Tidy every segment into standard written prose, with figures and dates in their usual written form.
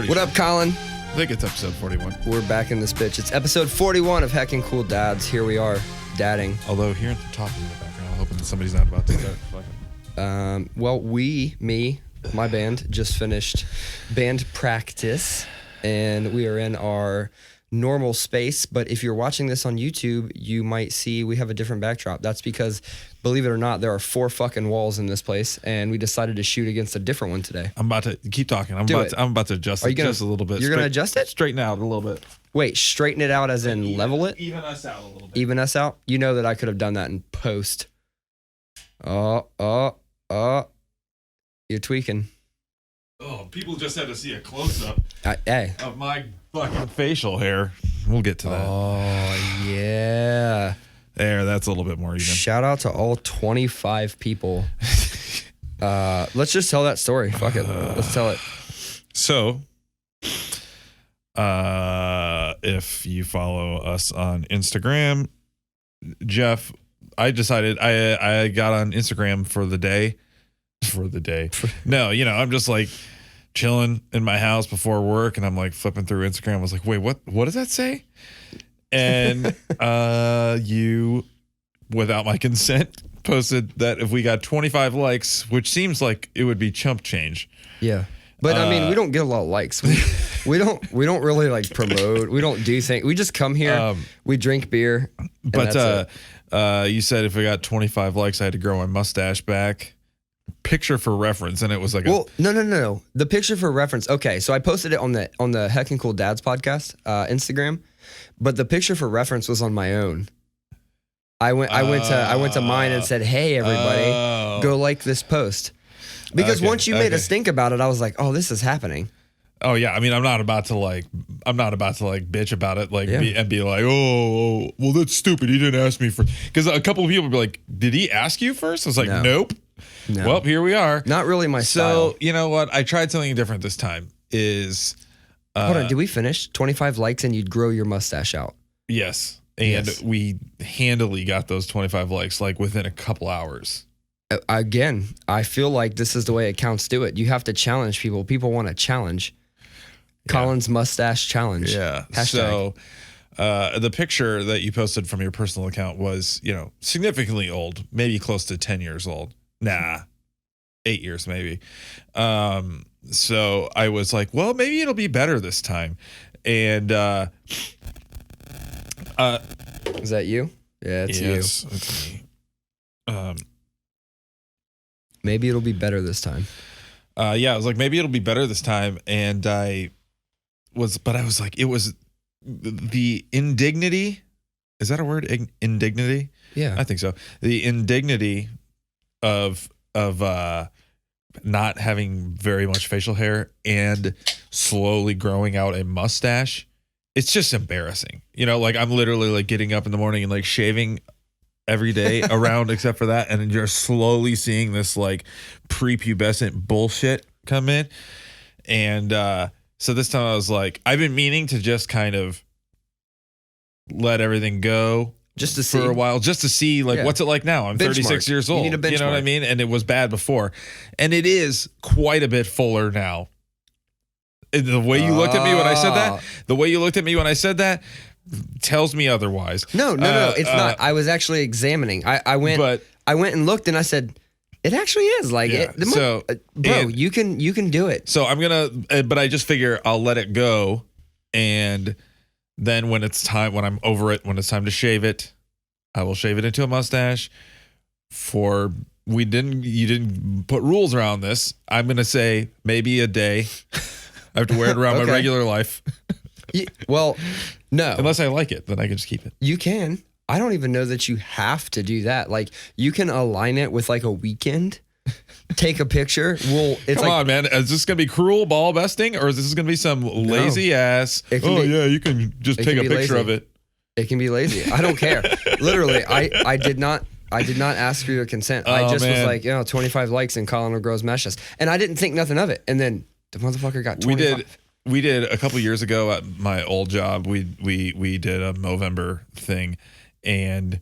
pretty What sure. up, Collin? I think it's episode 41. We're back in this bitch. It's episode 41 of Heckin Cool Dads. Here we are, dadding. Although hearing them talking in the background, I'm hoping that somebody's not about to start fucking. Well, my band, just finished band practice, and we are in our normal space. But if you're watching this on YouTube, you might see we have a different backdrop. That's because, believe it or not, there are 4 fucking walls in this place, and we decided to shoot against a different one today. I'm about to keep talking. I'm about to adjust it just a little bit. You're going to adjust it? Straighten out a little bit. Wait, straighten it out as in level it? Even us out a little bit. Even us out? You know that I could have done that in post. You're tweaking. Oh, people just had to see a close-up Hey. of my fucking facial hair. We'll get to that. Oh, yeah. There, that's a little bit more even. Shout out to all 25 people. Let's just tell that story. Fuck it. Let's tell it. So, if you follow us on Instagram, Jeff, I decided I got on Instagram for the day. No, I'm just like chilling in my house before work, and I'm like flipping through Instagram. I was like, wait, what does that say? And you, without my consent, posted that if we got 25 likes, which seems like it would be chump change. Yeah. But I mean, we don't get a lot of likes. We don't really like promote. We don't do things. We just come here, we drink beer. But you said if we got 25 likes, I had to grow my mustache back. Picture for reference, and it was like no. The picture for reference. Okay, so I posted it on the Heckin Cool Dads podcast Instagram, but the picture for reference was on my own. I went to mine and said, "Hey everybody, go like this post," because once you made us think about it, I was like, "Oh, this is happening." Oh yeah, I mean, I'm not about to bitch about it, and be like, oh, well, that's stupid. He didn't ask me for, because a couple of people would be like, did he ask you first? I was like, nope. No. Well, here we are. Not really my style. So you know what? I tried something different this time. Hold on, did we finish 25 likes and you'd grow your mustache out? Yes, and we handily got those 25 likes like within a couple hours. Again, I feel like this is the way accounts do it. You have to challenge people. People want a challenge. Collin's mustache challenge. Yeah. Hashtag. So the picture that you posted from your personal account was, significantly old, maybe close to 10 years old. Nah, 8 years maybe. So I was like, well, maybe it'll be better this time. And is that you? Yeah, it's you. Yes, it's me. Maybe it'll be better this time. I was like, maybe it'll be better this time. And I was like, it was the indignity. Is that a word? Indignity? Yeah. I think so. The indignity of not having very much facial hair and slowly growing out a mustache. It's just embarrassing. Like I'm literally like getting up in the morning and like shaving every day around except for that, and then you're slowly seeing this like prepubescent bullshit come in. And so this time I was like, I've been meaning to just kind of let everything go just to see for a while, just to see what's it like now. I'm 36 years old. You need a benchmark. You know what I mean? And it was bad before, and it is quite a bit fuller now. And the way you looked at me when I said that, tells me otherwise. No, it's not. I was actually examining. I went and looked, and I said, it actually is like it. Bro, you can do it. So I'm gonna, but I just figure I'll let it go, and then when I'm over it, when it's time to shave it, I will shave it into a mustache. You didn't put rules around this. I'm gonna say maybe a day. I have to wear it around my regular life. Well, no. Unless I like it, then I can just keep it. You can. I don't even know that you have to do that. Like, you can align it with like a weekend. Take a picture. Come on, man. Is this going to be cruel ball besting, or is this going to be some lazy ass? You can just take a picture of it. It can be lazy. I don't care. Literally, I did not ask for your consent. I just was like, 25 likes and Collin will grow his mustache. And I didn't think nothing of it. And then the motherfucker got 25. We did a couple years ago at my old job. We did a Movember thing, and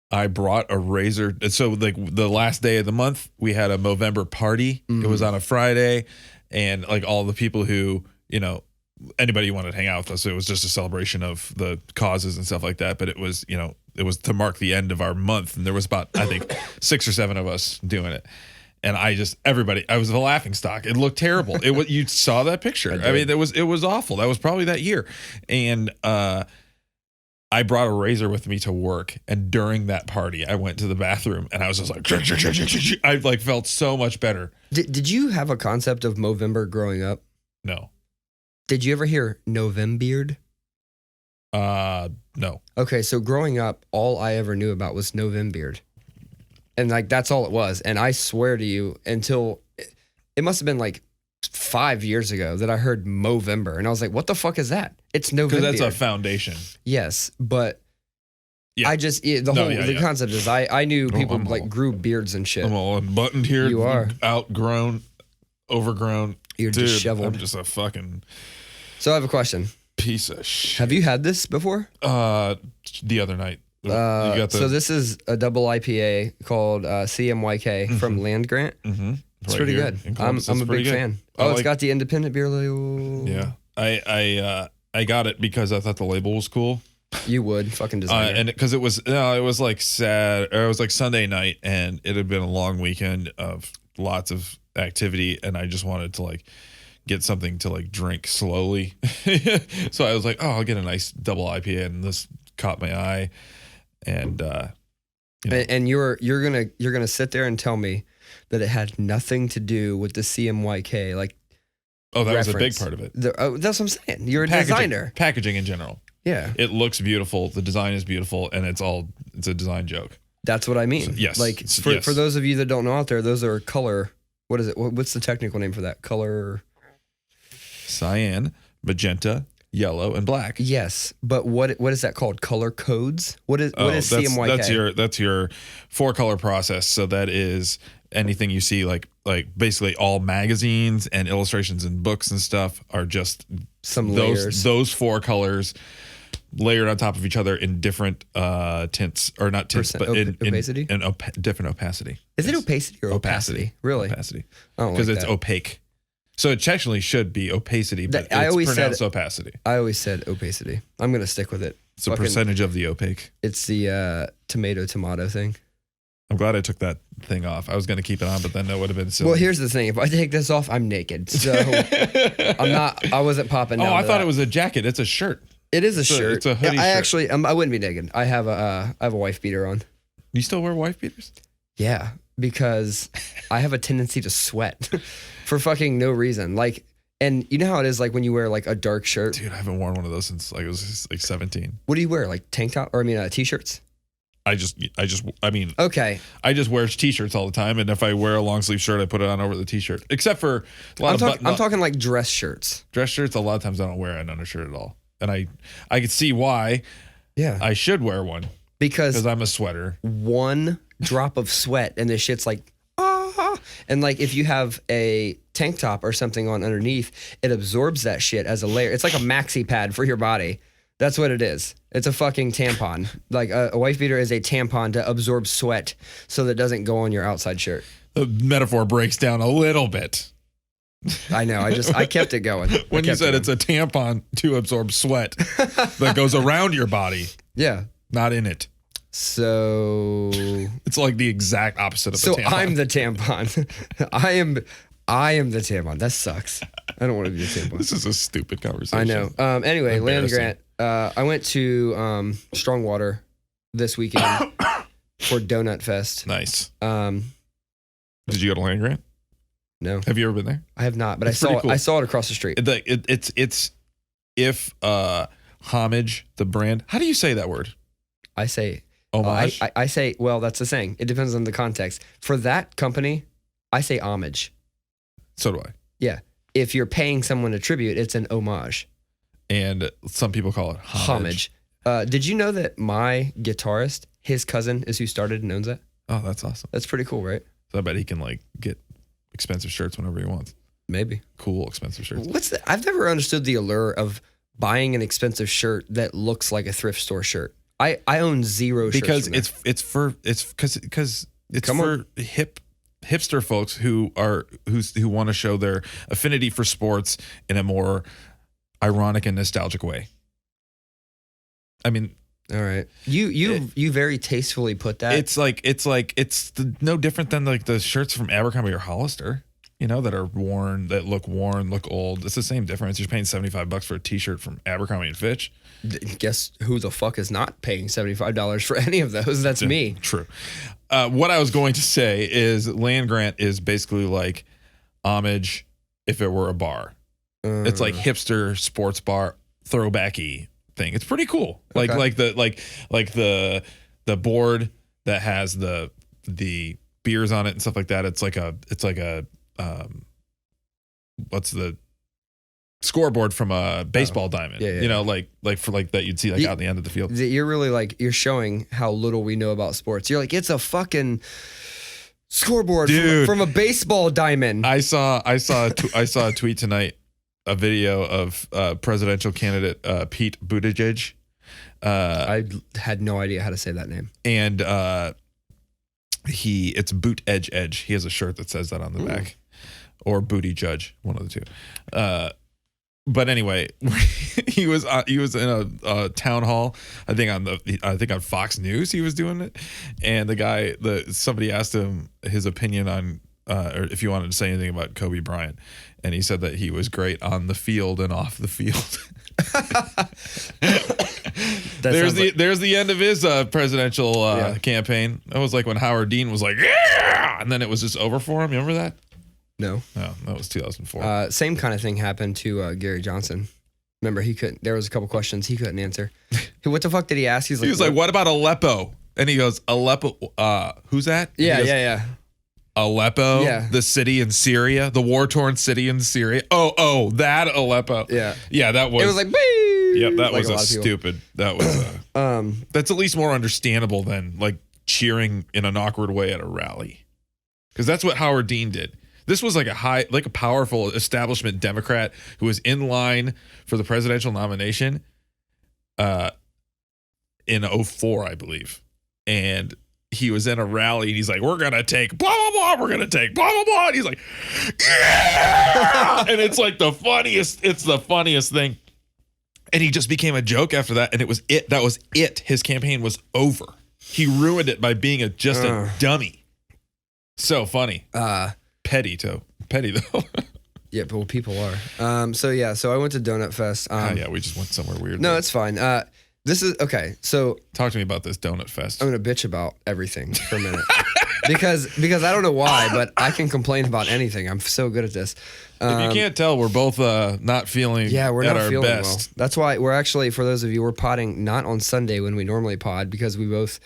I brought a razor. So like the last day of the month, we had a Movember party. Mm-hmm. It was on a Friday, and like all the people who anybody who wanted to hang out with us. It was just a celebration of the causes and stuff like that. But it was to mark the end of our month. And there was about, I think, 6 or 7 of us doing it. And I was the laughing stock. It looked terrible. You saw that picture. I mean, it was awful. That was probably that year. And I brought a razor with me to work. And during that party, I went to the bathroom and I was just like, I like felt so much better. Did you have a concept of Movember growing up? No. Did you ever hear Novembeard? No. Okay, so growing up, all I ever knew about was Novembeard. And like that's all it was. And I swear to you, until it must have been like 5 years ago that I heard Movember, and I was like, "What the fuck is that?" It's November. Because that's a foundation. Yes, but yeah. I just the concept is I knew people grew beards and shit. I'm all unbuttoned here. You are outgrown, overgrown. You're Dude, disheveled. I'm just a fucking. So I have a question. Piece of shit. Have you had this before? The other night. So this is a double IPA called CMYK from Land Grant. Mm-hmm. It's pretty good. I'm a big fan. Oh, it's got the independent beer label. Yeah, I got it because I thought the label was cool. You would fucking designer. And because it was like it was like Sunday night, and it had been a long weekend of lots of activity, and I just wanted to like get something to like drink slowly. So I was like, oh, I'll get a nice double IPA, and this caught my eye. And and you're gonna sit there and tell me that it had nothing to do with the CMYK, like that reference. Was a big part of it. That's what I'm saying. You're a designer. Packaging in general. Yeah, it looks beautiful. The design is beautiful, and it's a design joke. That's what I mean. So, yes, like for those of you that don't know out there, those are color. What is it? What's the technical name for that? Color. Cyan, magenta, yellow, and black. Yes, but what is that called? Color codes? What is CMYK? That's your 4-color process. So that is anything you see like basically all magazines and illustrations and books and stuff are just some layers. Those 4 colors layered on top of each other in different tints, or not tints, but opacity? in different opacity. Is it opacity or opacity? Really? Opacity. Because it's opaque. So it technically should be opacity, but it's pronounced opacity. I always said opacity. I'm going to stick with it. It's a percentage of the opaque. It's the tomato thing. I'm glad I took that thing off. I was going to keep it on, but then that would have been silly. Well, here's the thing. If I take this off, I'm naked. So I wasn't popping down. Oh, I thought it was a jacket. It's a shirt. It is a shirt. It's a hoodie shirt. I actually, I wouldn't be naked. I have a wife beater on. You still wear wife beaters? Yeah, because I have a tendency to sweat for fucking no reason. Like, and you know how it is like when you wear like a dark shirt? Like, dude, I haven't worn one of those since like I was like 17. What do you wear? Like tank top? Or t-shirts? Okay. I just wear t-shirts all the time, and if I wear a long sleeve shirt, I put it on over the t-shirt. Except for I'm talking like dress shirts. Dress shirts, a lot of times I don't wear an undershirt at all. And I could see why I should wear one. Because I'm a sweater. One drop of sweat and the shit's like, and like if you have a tank top or something on underneath, it absorbs that shit as a layer. It's like a maxi pad for your body. That's what it is. It's a fucking tampon. Like a wife beater is a tampon to absorb sweat so that it doesn't go on your outside shirt. The metaphor breaks down a little bit. I know. I kept it going. When you said it's a tampon to absorb sweat that goes around your body. Yeah. Not in it. So it's like the exact opposite of a tampon. So I'm the tampon. I am the tampon. That sucks. I don't want to be the tampon. This is a stupid conversation. I know. Anyway, Land Grant. I went to Strongwater this weekend for Donut Fest. Nice. Did you go to Land Grant? No. Have you ever been there? I have not, but cool. I saw it across the street. It's if Homage, the brand. How do you say that word? I say homage. I say, well, that's the saying. It depends on the context. For that company, I say homage. So do I. Yeah. If you're paying someone a tribute, it's an homage. And some people call it homage. Did you know that my guitarist, his cousin, is who started and owns that? Oh, that's awesome. That's pretty cool, right? So I bet he can like get expensive shirts whenever he wants. Maybe. Cool, expensive shirts. I've never understood the allure of buying an expensive shirt that looks like a thrift store shirt. I own zero shirts because it's for hip hipster folks who want to show their affinity for sports in a more ironic and nostalgic way. I mean, all right. You very tastefully put that. It's no different than like the shirts from Abercrombie or Hollister, that are worn, that look worn, look old. It's the same difference. You're paying $75 for a t-shirt from Abercrombie and Fitch. Guess who the fuck is not paying $75 for any of those? That's me. True. What I was going to say is Land Grant is basically like Homage if it were a bar. It's like hipster sports bar throwbacky thing. It's pretty cool. Like the board that has the beers on it and stuff like that. It's like a what's the scoreboard from a baseball diamond. Yeah. Like for like that you'd see like out the end of the field. You're really you're showing how little we know about sports. You're like, it's a fucking scoreboard from a baseball diamond. I saw a tweet tonight, a video of presidential candidate Pete Buttigieg. I had no idea how to say that name. And it's Boot Edge. He has a shirt that says that on the back, or Booty Judge, one of the two. But anyway, he was in a town hall. I think on Fox News he was doing it, and somebody asked him his opinion on or if he wanted to say anything about Kobe Bryant, and he said that he was great on the field and off the field. There's the end of his presidential campaign. That was like when Howard Dean was like, yeah, and then it was just over for him. You remember that? No, that was 2004. Same kind of thing happened to Gary Johnson. Remember, there was a couple questions he couldn't answer. What the fuck did he ask? He was like, what about Aleppo? And he goes, Aleppo, who's that? Yeah. Aleppo, the city in Syria, the war-torn city in Syria. Oh, that Aleppo. Yeah, that was. It was like, Bee! Yep, that was a stupid. That was. That's at least more understandable than like cheering in an awkward way at a rally, because that's what Howard Dean did. This was like a powerful establishment Democrat who was in line for the presidential nomination, in 2004, I believe, and he was in a rally and he's like, we're going to take blah, blah, blah. We're going to take blah, blah, blah. And he's like, yeah! And it's like the funniest thing. And he just became a joke after that. And it was it. That was it. His campaign was over. He ruined it by being a dummy. So funny. Petty though. Yeah, but people are. So I went to Donut Fest. We just went somewhere weird. No, it's fine. This is okay. So talk to me about this Donut Fest. I'm gonna bitch about everything for a minute because I don't know why, but I can complain about anything. I'm so good at this. If you can't tell, we're both not feeling. Yeah, we're at not our feeling best. well. That's why we're actually, for those of you, we're podding not on Sunday when we normally pod because we both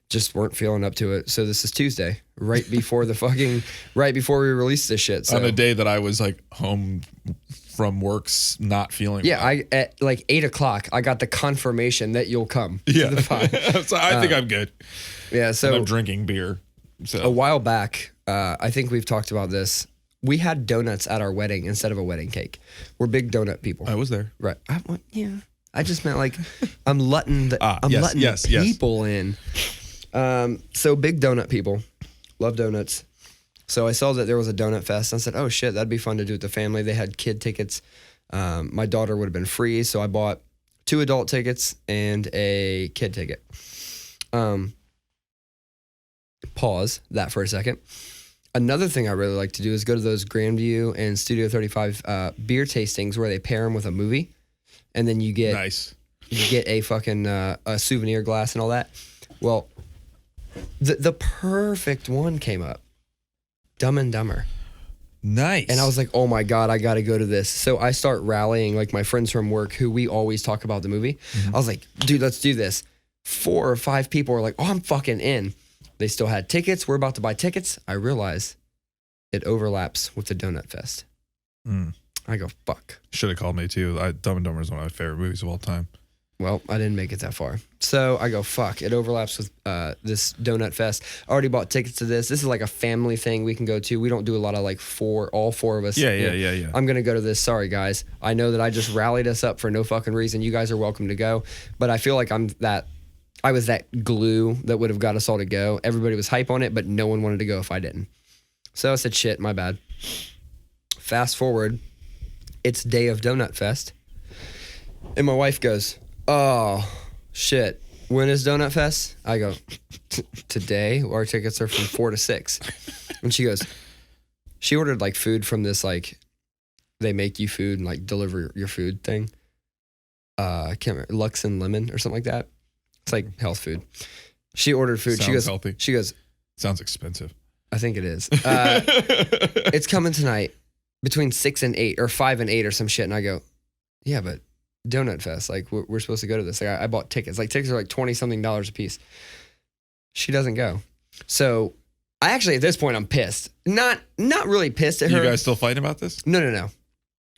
just weren't feeling up to it. So this is Tuesday, right before we released this shit. So. On a day that I was like home from work's not feeling well. At like 8:00 I got the confirmation that you'll come to the pod. So I think I'm good. Yeah, so and I'm drinking beer. So a while back, I think we've talked about this. We had donuts at our wedding instead of a wedding cake. We're big donut people. I was there. Right. I just meant like I'm letting people in. So big donut people. Love donuts. So I saw that there was a donut fest. And I said, oh shit, that'd be fun to do with the family. They had kid tickets. My daughter would have been free. So I bought 2 adult tickets and a kid ticket. Pause that for a second. Another thing I really like to do is go to those Grandview and Studio 35 beer tastings where they pair them with a movie. And then you get a fucking a souvenir glass and all that. Well, the perfect one came up. Dumb and Dumber. Nice. And I was like, oh my God, I got to go to this. So I start rallying like my friends from work who we always talk about the movie. Mm-hmm. I was like, dude, let's do this. 4 or 5 people were like, oh, I'm fucking in. They still had tickets. We're about to buy tickets. I realize it overlaps with the Donut Fest. I go, fuck. Should have called me too. Dumb and Dumber is one of my favorite movies of all time. Well, I didn't make it that far. So I go, fuck, it overlaps with this Donut Fest. I already bought tickets to this. This is like a family thing we can go to. We don't do a lot of like all four of us. Yeah. I'm going to go to this. Sorry, guys. I know that I just rallied us up for no fucking reason. You guys are welcome to go. But I feel like I was that glue that would have got us all to go. Everybody was hype on it, but no one wanted to go if I didn't. So I said, shit, my bad. Fast forward, it's day of Donut Fest. And my wife goes, oh, shit. When is Donut Fest? I go, today. Our tickets are from 4 to 6. And she goes, she ordered like food from this, like, they make you food and like deliver your food thing. I can't remember, Lux and Lemon or something like that. It's like health food. She ordered food. Sounds healthy. She goes, sounds expensive. I think it is. It's coming tonight between 6 and 8 or 5 and 8 or some shit. And I go, yeah, but Donut Fest, like we're supposed to go to this. Like I bought tickets. Like tickets are like $20 something a piece. She doesn't go. So I actually, at this point, I'm pissed. Not really pissed at her. You guys still fighting about this? No.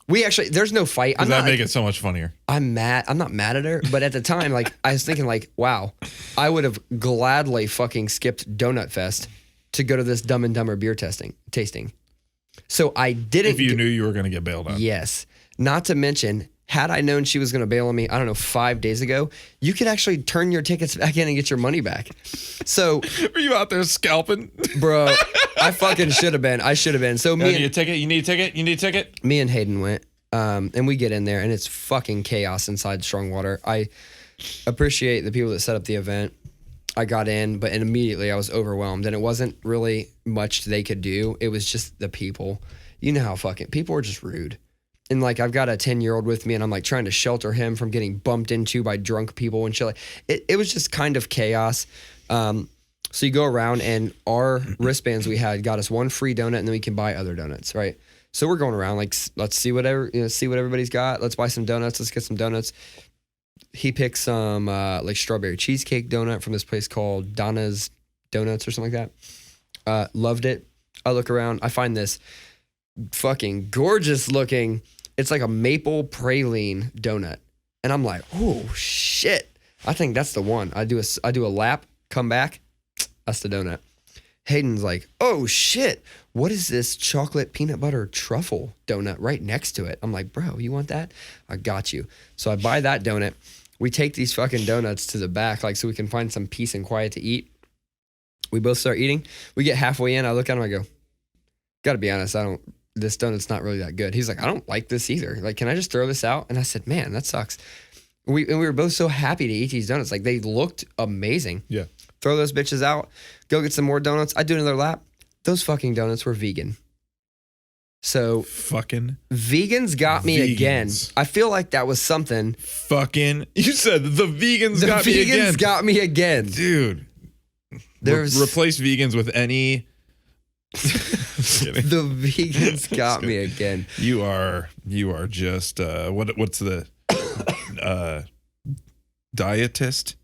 We actually, there's no fight. Does that make it so much funnier? I'm mad. I'm not mad at her, but at the time, like I was thinking, like, wow, I would have gladly fucking skipped Donut Fest to go to this Dumb and Dumber beer tasting. So I didn't. If you knew you were going to get bailed on. Yes. Not to mention, had I known she was going to bail on me, I don't know, 5 days ago, you could actually turn your tickets back in and get your money back. So. Were you out there scalping? Bro, I fucking should have been. I should have been. So me You need a ticket? You need a ticket? You need a ticket? Me and Hayden went, and we get in there, and it's fucking chaos inside Strongwater. I appreciate the people that set up the event. I got in, but immediately I was overwhelmed, and it wasn't really much they could do. It was just the people. You know how fucking people are just rude. And like I've got a 10-year-old with me, and I'm like trying to shelter him from getting bumped into by drunk people and shit. It was just kind of chaos. So you go around, and our wristbands we had got us one free donut, and then we can buy other donuts, right? So we're going around like, let's see what everybody's got. Let's buy some donuts. Let's get some donuts. He picked some like strawberry cheesecake donut from this place called Donna's Donuts or something like that. Loved it. I look around. I find this fucking gorgeous looking. It's like a maple praline donut, and I'm like, oh shit! I think that's the one. I do a lap, come back. That's the donut. Hayden's like, oh shit, what is this chocolate peanut butter truffle donut right next to it? I'm like, bro, you want that? I got you. So I buy that donut. We take these fucking donuts to the back, like so we can find some peace and quiet to eat. We both start eating. We get halfway in. I look at him. I go, gotta be honest, this donut's not really that good. He's like, I don't like this either. Like, can I just throw this out? And I said, man, that sucks. We were both so happy to eat these donuts. Like they looked amazing. Yeah. Throw those bitches out. Go get some more donuts. I do another lap. Those fucking donuts were vegan. So fucking vegans got me again. I feel like that was something. Fucking, you said the vegans got me again. The vegans got me again. Dude. Replace vegans with any. The vegans got me again. You are just what's the dietist?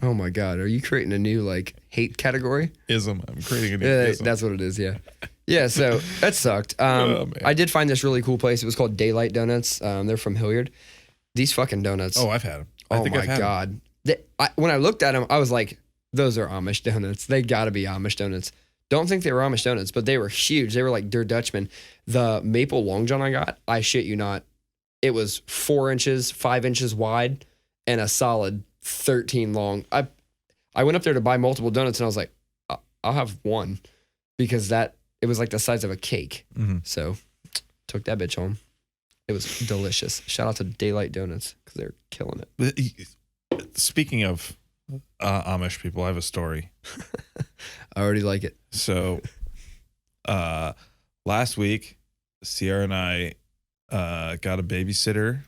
Oh my God, are you creating a new like hate category? Ism. I'm creating a new ism. That's what it is, yeah. Yeah, so that sucked. I did find this really cool place. It was called Daylight Donuts. They're from Hilliard. These fucking donuts. Oh, I've had them. Oh my God. When I looked at them, I was like, those are Amish donuts. They gotta be Amish donuts. Don't think they were Amish donuts, but they were huge. They were like Der Dutchman. The maple long john I got, I shit you not, it was 4 inches, 5 inches wide, and a solid 13 long. I went up there to buy multiple donuts, and I was like, I'll have one, because it was like the size of a cake. Mm-hmm. So took that bitch home. It was delicious. Shout out to Daylight Donuts because they're killing it. Speaking of Amish people, I have a story. I already like it. So last week, Sierra and I got a babysitter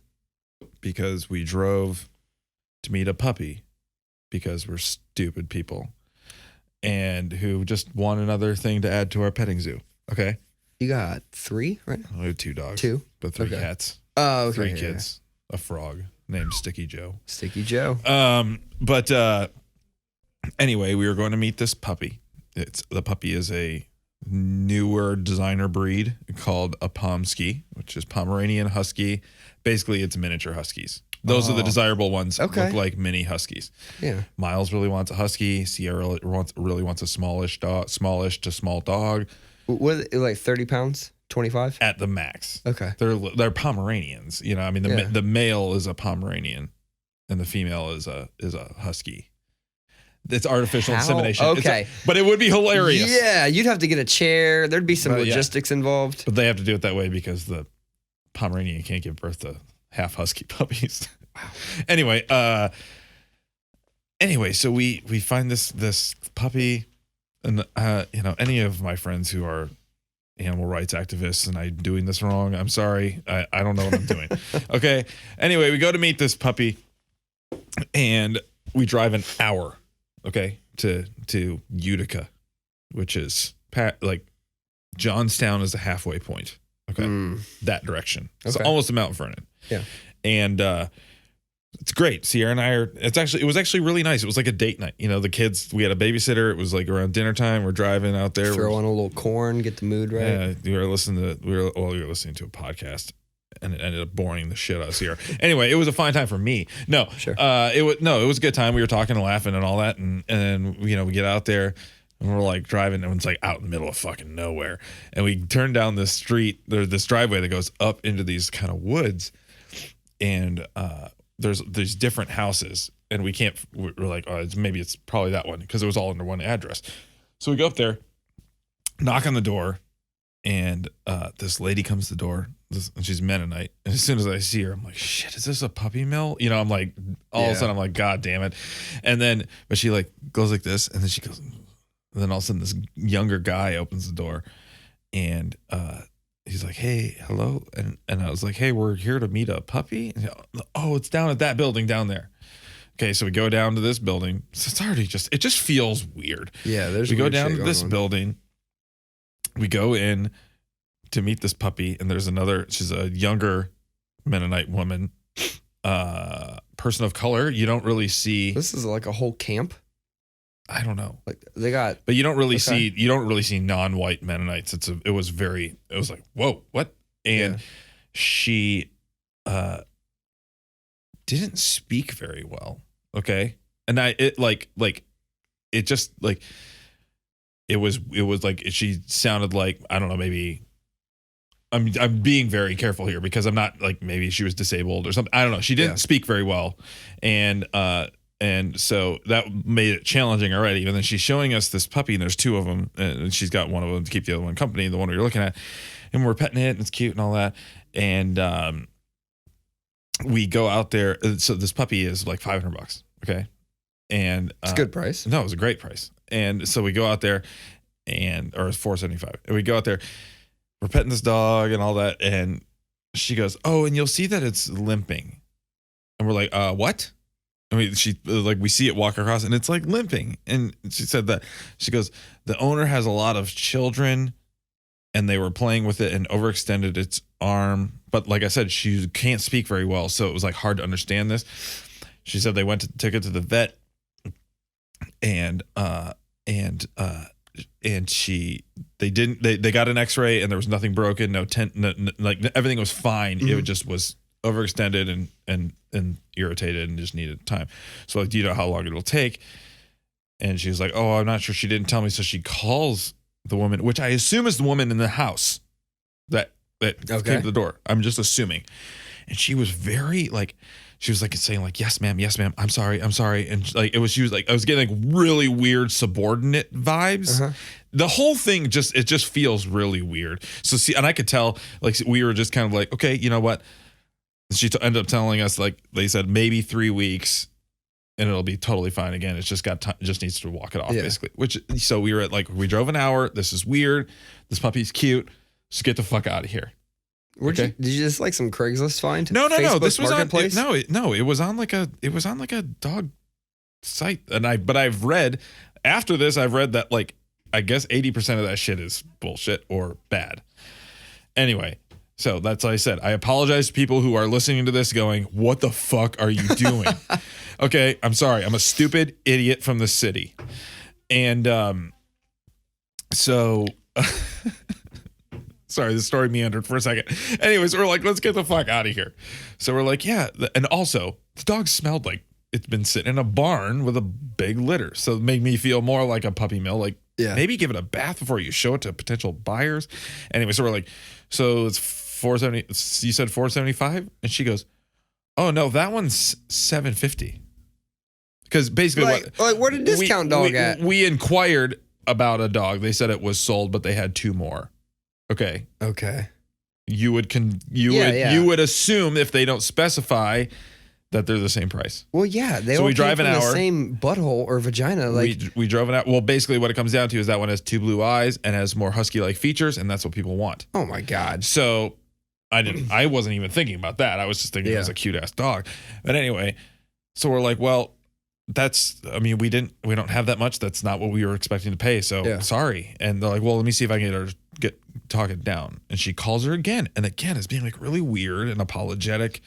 because we drove to meet a puppy because we're stupid people and who just want another thing to add to our petting zoo. Okay. You got 3, right? We have 2 dogs. 2? But 3 cats. Oh, okay. 3 kids. A frog named Sticky Joe. Sticky Joe. But anyway, we were going to meet this puppy. The puppy is a newer designer breed called a Pomsky, which is Pomeranian Husky. Basically, it's miniature Huskies. Those are the desirable ones. Okay. Look like mini Huskies. Yeah. Miles really wants a Husky. Sierra really wants a smallish to small dog. What, like 30 pounds? 25? At the max. Okay. They're Pomeranians. You know, I mean, the male is a Pomeranian and the female is a Husky. It's artificial How? insemination. Okay. But it would be hilarious. Yeah, you'd have to get a chair. There'd be some But, yeah. logistics involved. But they have to do it that way because the Pomeranian can't give birth to half husky puppies. Anyway, so we find this puppy, and any of my friends who are animal rights activists and I'm doing this wrong, I'm sorry. I don't know what I'm doing. Okay. Anyway, we go to meet this puppy, and we drive an hour, okay, to Utica, which is like Johnstown is the halfway point. Okay. That direction. It's almost to Mount Vernon. Yeah. And it's great. Sierra and I it was actually really nice. It was like a date night. The kids, we had a babysitter. It was like around dinner time. We're driving out there. Throw on a little corn, get the mood right. Yeah, we were listening to a podcast, and it ended up boring the shit out of Sierra. Anyway, it was a fine time for me. No, Sure. It was a good time. We were talking and laughing and all that, and then we get out there. And we're like driving, and it's like out in the middle of fucking nowhere. And we turn down this street, there's this driveway that goes up into these kind of woods. And there's different houses. And we're like, maybe it's probably that one, because it was all under one address. So we go up there, knock on the door, and this lady comes to the door, and she's Mennonite. And as soon as I see her, I'm like, shit, is this a puppy mill? I'm like, all of a sudden, I'm like, God damn it. And then, but she like goes like this, and then she goes, and then all of a sudden, this younger guy opens the door, and he's like, "Hey, hello," and I was like, "Hey, we're here to meet a puppy." And, oh, it's down at that building down there. Okay, so we go down to this building. So it's already it just feels weird. Yeah, we go down to this building. We go in to meet this puppy, and there's she's a younger Mennonite woman, person of color. You don't really see. This is like a whole camp. I don't know. Like they got, but you don't really see non-white Mennonites. It was like, whoa, what? And she didn't speak very well. Okay. And it was like, she sounded like, I don't know, maybe I'm being very careful here because I'm not like, maybe she was disabled or something. I don't know. She didn't speak very well. And so that made it challenging already. And then she's showing us this puppy, and there's two of them, and she's got one of them to keep the other one company, the one we were looking at, and we're petting it, and it's cute and all that. And we go out there. So this puppy is like $500. Okay. And it's a good price. No, it was a great price. And so we go out there, or it's $475. And we go out there, we're petting this dog and all that. And she goes, "Oh, and you'll see that it's limping." And we're like, what? I mean, we see it walk across, and it's like limping. And she said that, she goes, "The owner has a lot of children, and they were playing with it and overextended its arm." But like I said, she can't speak very well, so it was like hard to understand this. She said they took it to the vet, and they got an X-ray, and there was nothing broken, like everything was fine. Mm-hmm. It just was overextended and irritated and just needed time. So like, do you know how long it'll take? And she was like, "Oh, I'm not sure." She didn't tell me. So she calls the woman, which I assume is the woman in the house that came to the door. I'm just assuming. And she was very like, she was like saying like, "Yes, ma'am. Yes, ma'am. I'm sorry. And like, she was like, I was getting like really weird subordinate vibes. Uh-huh. The whole thing just feels really weird. So see, and I could tell like, we were just kind of like, okay, you know what? She ended up telling us, like, they said maybe 3 weeks and it'll be totally fine again. It's just just needs to walk it off, basically. So we were at we drove an hour. This is weird. This puppy's cute. Just get the fuck out of here. Did you just like some Craigslist find? No. This was Marketplace? It was on like a dog site. But I've read after this, that like, I guess 80% of that shit is bullshit or bad. Anyway. So that's what I said. I apologize to people who are listening to this going, "What the fuck are you doing?" Okay, I'm sorry. I'm a stupid idiot from the city. And so sorry, the story meandered for a second. Anyways, we're like, let's get the fuck out of here. So we're like, yeah. And also, the dog smelled like it's been sitting in a barn with a big litter. So it made me feel more like a puppy mill. Like, maybe give it a bath before you show it to potential buyers. Anyway, so we're like, so it's $470. You said $475, and she goes, "Oh no, that one's $750." Because basically, where did discount dog at? We inquired about a dog. They said it was sold, but they had 2 more. Okay. You would assume if they don't specify that they're the same price. Well, yeah, they so all we drive came an from hour. the same butthole or vagina. Like we drove an hour. Well, basically, what it comes down to is that one has 2 blue eyes and has more husky-like features, and that's what people want. Oh my god! So I wasn't even thinking about that. I was just thinking it was a cute ass dog. But anyway, so we're like, well, we don't have that much. That's not what we were expecting to pay. So sorry. And they're like, well, let me see if I can get talking down. And she calls her again, and again is being like really weird and apologetic.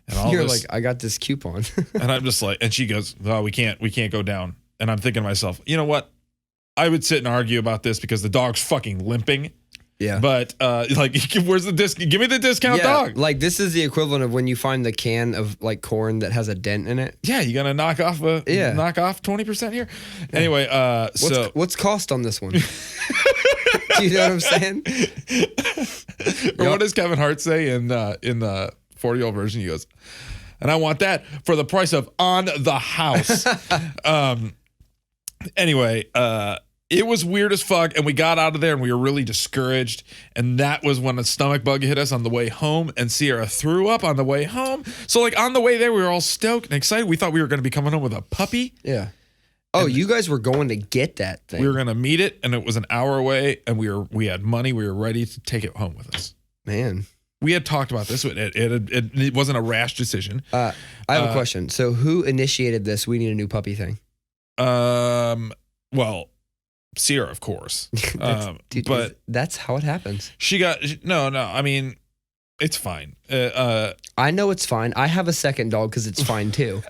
And all You're this. like, I got this coupon. And I'm just like, and she goes, oh, we can't go down. And I'm thinking to myself, you know what? I would sit and argue about this because the dog's fucking limping. Yeah. But where's the disc? Give me the discount dog. Like this is the equivalent of when you find the can of like corn that has a dent in it. Yeah, you gotta knock off 20% here. Yeah. Anyway, what's cost on this one? Do you know what I'm saying? Or what does Kevin Hart say in the 40-year-old version? He goes, and I want that for the price of on the house. Anyway, it was weird as fuck, and we got out of there and we were really discouraged. And that was when a stomach bug hit us on the way home, and Sierra threw up on the way home. So like on the way there, we were all stoked and excited. We thought we were going to be coming home with a puppy. Yeah. Oh, you guys were going to get that thing. We were going to meet it, and it was an hour away, and we had money. We were ready to take it home with us. Man. We had talked about this. It wasn't a rash decision. I have a question. So who initiated this we need a new puppy thing? Well, Sierra, of course. Dude, but that's how it happens. No. I mean, it's fine. I know it's fine. I have a second dog because it's fine too.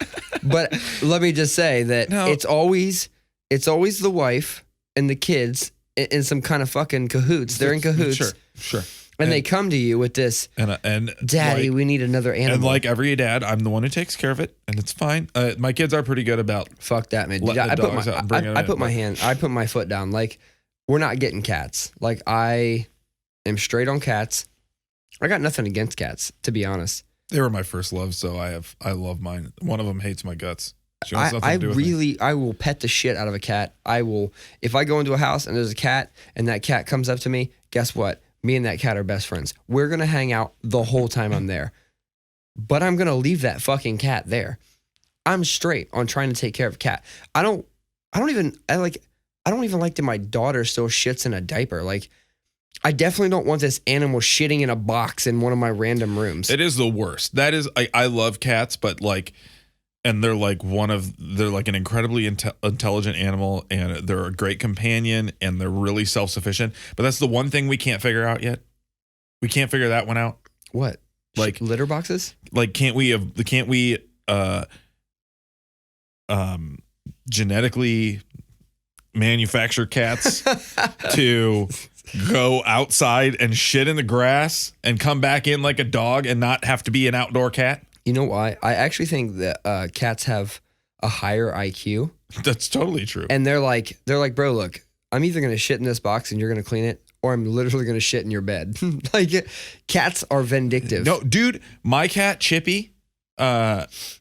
But let me just say that it's always the wife and the kids in some kind of fucking cahoots. They're in cahoots. Sure. And they come to you with this, and Daddy, we need another animal. And like every dad, I'm the one who takes care of it, and it's fine. My kids are pretty good about fuck that, man. I put my foot down. Like, we're not getting cats. Like, I am straight on cats. I got nothing against cats, to be honest. They were my first love, so I love mine. One of them hates my guts. I will pet the shit out of a cat. I will, if I go into a house and there's a cat and that cat comes up to me, guess what? Me and that cat are best friends. We're going to hang out the whole time I'm there. But I'm going to leave that fucking cat there. I'm straight on trying to take care of a cat. I don't even like that my daughter still shits in a diaper. Like, I definitely don't want this animal shitting in a box in one of my random rooms. It is the worst. That is, I love cats, but like, and they're like an incredibly intelligent animal, and they're a great companion, and they're really self-sufficient. But that's the one thing we can't figure out yet. We can't figure that one out. What? Like litter boxes? Like, can't we genetically manufacture cats to go outside and shit in the grass and come back in like a dog and not have to be an outdoor cat? You know why? I actually think that cats have a higher IQ. That's totally true. And they're like, bro, look, I'm either going to shit in this box and you're going to clean it, or I'm literally going to shit in your bed. Like, cats are vindictive. No, dude, my cat, Chippy,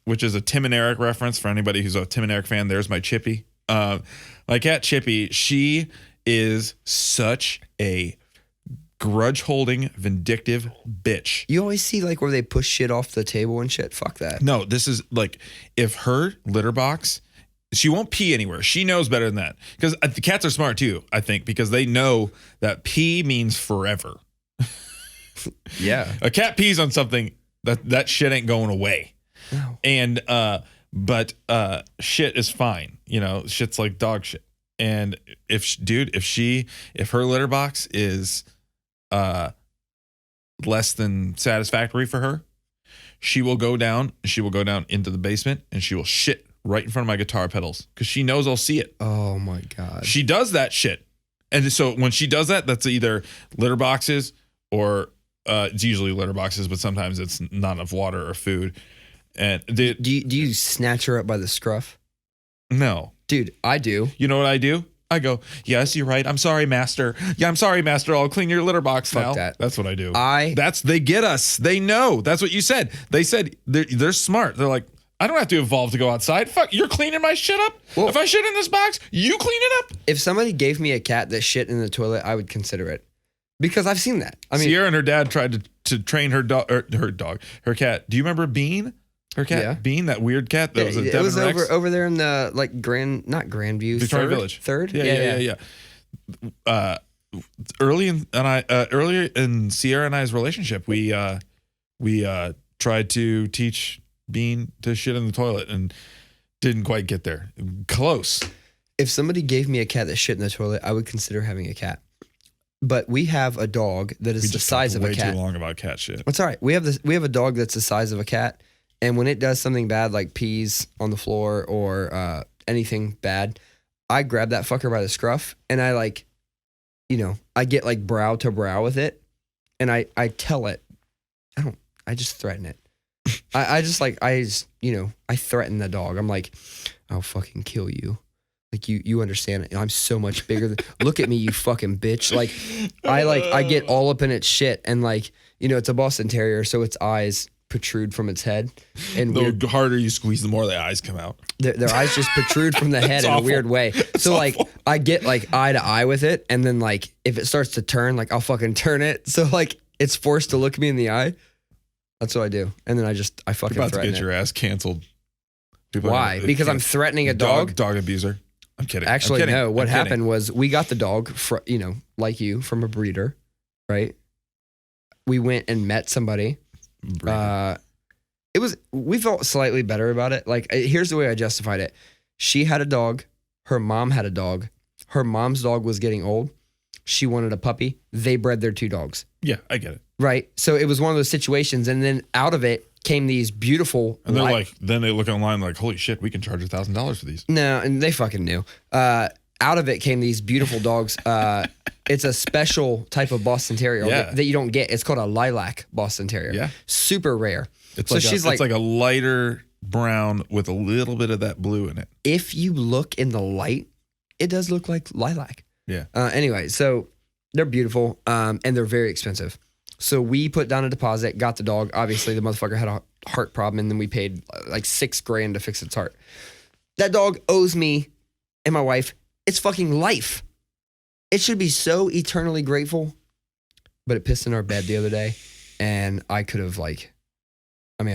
which is a Tim and Eric reference for anybody who's a Tim and Eric fan, there's my Chippy. My cat, Chippy, she is such a grudge-holding, vindictive bitch. You always see like where they push shit off the table and shit. Fuck that. No, this is like, if her litter box, she won't pee anywhere. She knows better than that. Because the cats are smart too, I think, because they know that pee means forever. Yeah. A cat pees on something, that shit ain't going away. No. And but shit is fine. You know, shit's like dog shit. And if her litter box is less than satisfactory for her, she will go down into the basement and she will shit right in front of my guitar pedals because she knows I'll see it. Oh my God. She does that shit. And so when she does that, that's either litter boxes or it's usually litter boxes, but sometimes it's not enough water or food. And do you snatch her up by the scruff? No. Dude, I do. You know what I do? I go, yes, you're right. I'm sorry, master. Yeah, I'm sorry, master. I'll clean your litter box Fuck now. That. That's what I do. They get us. They know. That's what you said. They said they're smart. They're like, I don't have to evolve to go outside. Fuck, you're cleaning my shit up? Well, if I shit in this box, you clean it up? If somebody gave me a cat that shit in the toilet, I would consider it. Because I've seen that. I mean, Sierra and her dad tried to train her cat. Do you remember Bean? Her cat, Yeah. Bean, that weird cat that was a Devon It was Rex? over there in the like not Grandview, Victoria Village. Third? Yeah. Earlier in Sierra and I's relationship, we tried to teach Bean to shit in the toilet and didn't quite get there. Close. If somebody gave me a cat that shit in the toilet, I would consider having a cat. But we have a dog that is the size of a cat. Way too long about cat shit. It's all right. We have a dog that's the size of a cat, and when it does something bad like pees on the floor or anything bad, I grab that fucker by the scruff and I I get like brow to brow with it, and I tell it. I just threaten it. I threaten the dog. I'm like, I'll fucking kill you. Like you understand it. I'm so much bigger than, look at me, you fucking bitch. Like I get all up in its shit, and it's a Boston Terrier, so its eyes protrude from its head. And the harder you squeeze, the more the eyes come out. Their eyes just protrude from the head in awful. a weird way. So awful. I get eye to eye with it, and then if it starts to turn, I'll fucking turn it. So it's forced to look me in the eye. That's what I do. And then I fucking You're about threaten to get your ass canceled. Why? Because I'm threatening a dog? Dog abuser. I'm kidding. Actually, no. What happened was we got the dog, like you, from a breeder, right? We went and met somebody. We felt slightly better about it. Here's the way I justified it. She had a dog. Her mom had a dog. Her mom's dog was getting old. She wanted a puppy. They bred their 2 dogs. Yeah, I get it. Right. So it was one of those situations. And then out of it came these beautiful. And they're then they look online like, holy shit, we can charge $1,000 for these. No, and they fucking knew. Out of it came these beautiful dogs. It's a special type of Boston Terrier that you don't get. It's called a lilac Boston Terrier. Yeah. Super rare. It's like a lighter brown with a little bit of that blue in it. If you look in the light, it does look like lilac. Yeah. Anyway, so they're beautiful, and they're very expensive. So we put down a deposit, got the dog. Obviously, the motherfucker had a heart problem, and then we paid like $6,000 to fix its heart. That dog owes me and my wife its fucking life. It should be so eternally grateful, but it pissed in our bed the other day, and I could have I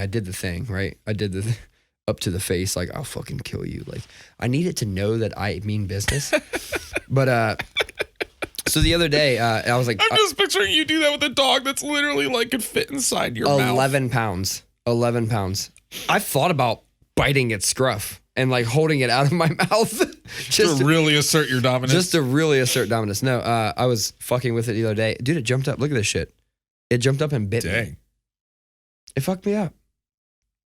did the thing, right? I did the up to the face, I'll fucking kill you. I need it to know that I mean business. But so the other day, I was like, I'm just picturing you do that with a dog that's literally could fit inside your 11 mouth. pounds. 11 pounds. I thought about biting its scruff and holding it out of my mouth. Just to really assert your dominance. Just to really assert dominance. No, I was fucking with it the other day. Dude, it jumped up. Look at this shit. It jumped up and bit me. It fucked me up.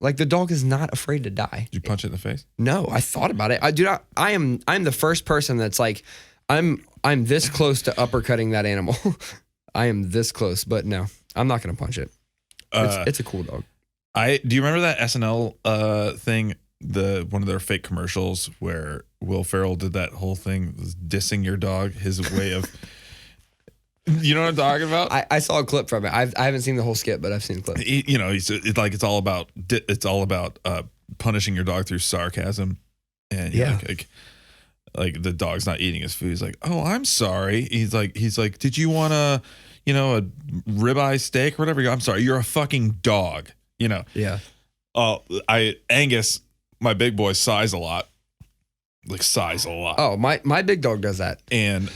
The dog is not afraid to die. Did you punch it in the face? No, I thought about it. I'm the first person that's I'm this close to uppercutting that animal. I am this close, but no, I'm not gonna punch it. It's a cool dog. Do you remember that SNL thing? One of their fake commercials where Will Ferrell did that whole thing, was dissing your dog, his way of. You know what I'm talking about? I saw a clip from it. I haven't seen the whole skit, but I've seen a clip. It's all about punishing your dog through sarcasm, and like the dog's not eating his food. He's like, "Oh, I'm sorry." He's like, "Did you want a ribeye steak or whatever?" I'm sorry, you're a fucking dog. Yeah. Angus, my big boy, sighs a lot. Oh, my big dog does that. And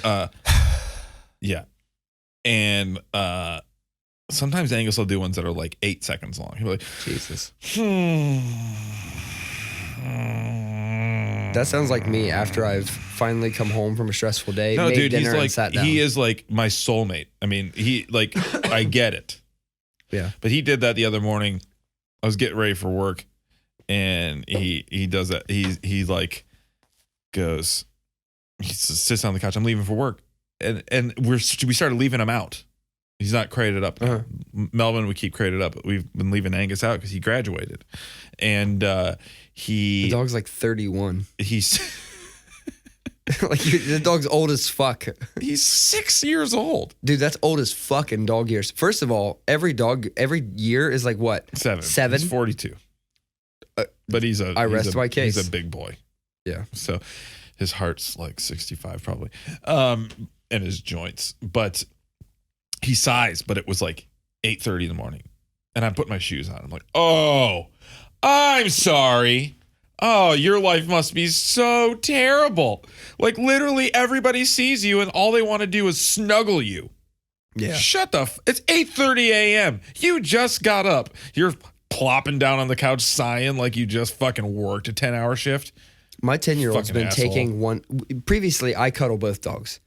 yeah. And sometimes Angus will do ones that are 8 seconds long. He'll be like, Jesus. That sounds like me after I've finally come home from a stressful day, made dinner, and sat down. He is my soulmate. I mean, I get it. Yeah. But he did that the other morning. I was getting ready for work, and he does that. He sits on the couch. I'm leaving for work. And we started leaving him out. He's not crated up. Uh-huh. Melvin would keep crated up, but we've been leaving Angus out because he graduated. And the dog's 31. He's the dog's old as fuck. He's 6 years old. Dude, that's old as fuck in dog years. First of all, every year is what? 7. 7? He's 42. but he's I rest my case. He's a big boy. Yeah. So his heart's like 65 probably, and his joints. But he sighs. But it was like 8:30 in the morning, and I put my shoes on. I'm like, oh, I'm sorry. Oh, your life must be so terrible. Like literally everybody sees you, and all they want to do is snuggle you. Yeah. Shut the it's 8:30 a.m. You just got up. You're plopping down on the couch sighing like you just fucking worked a 10-hour shift. My 10-year-old's Fucking been asshole. taking one. Previously, I cuddle both dogs.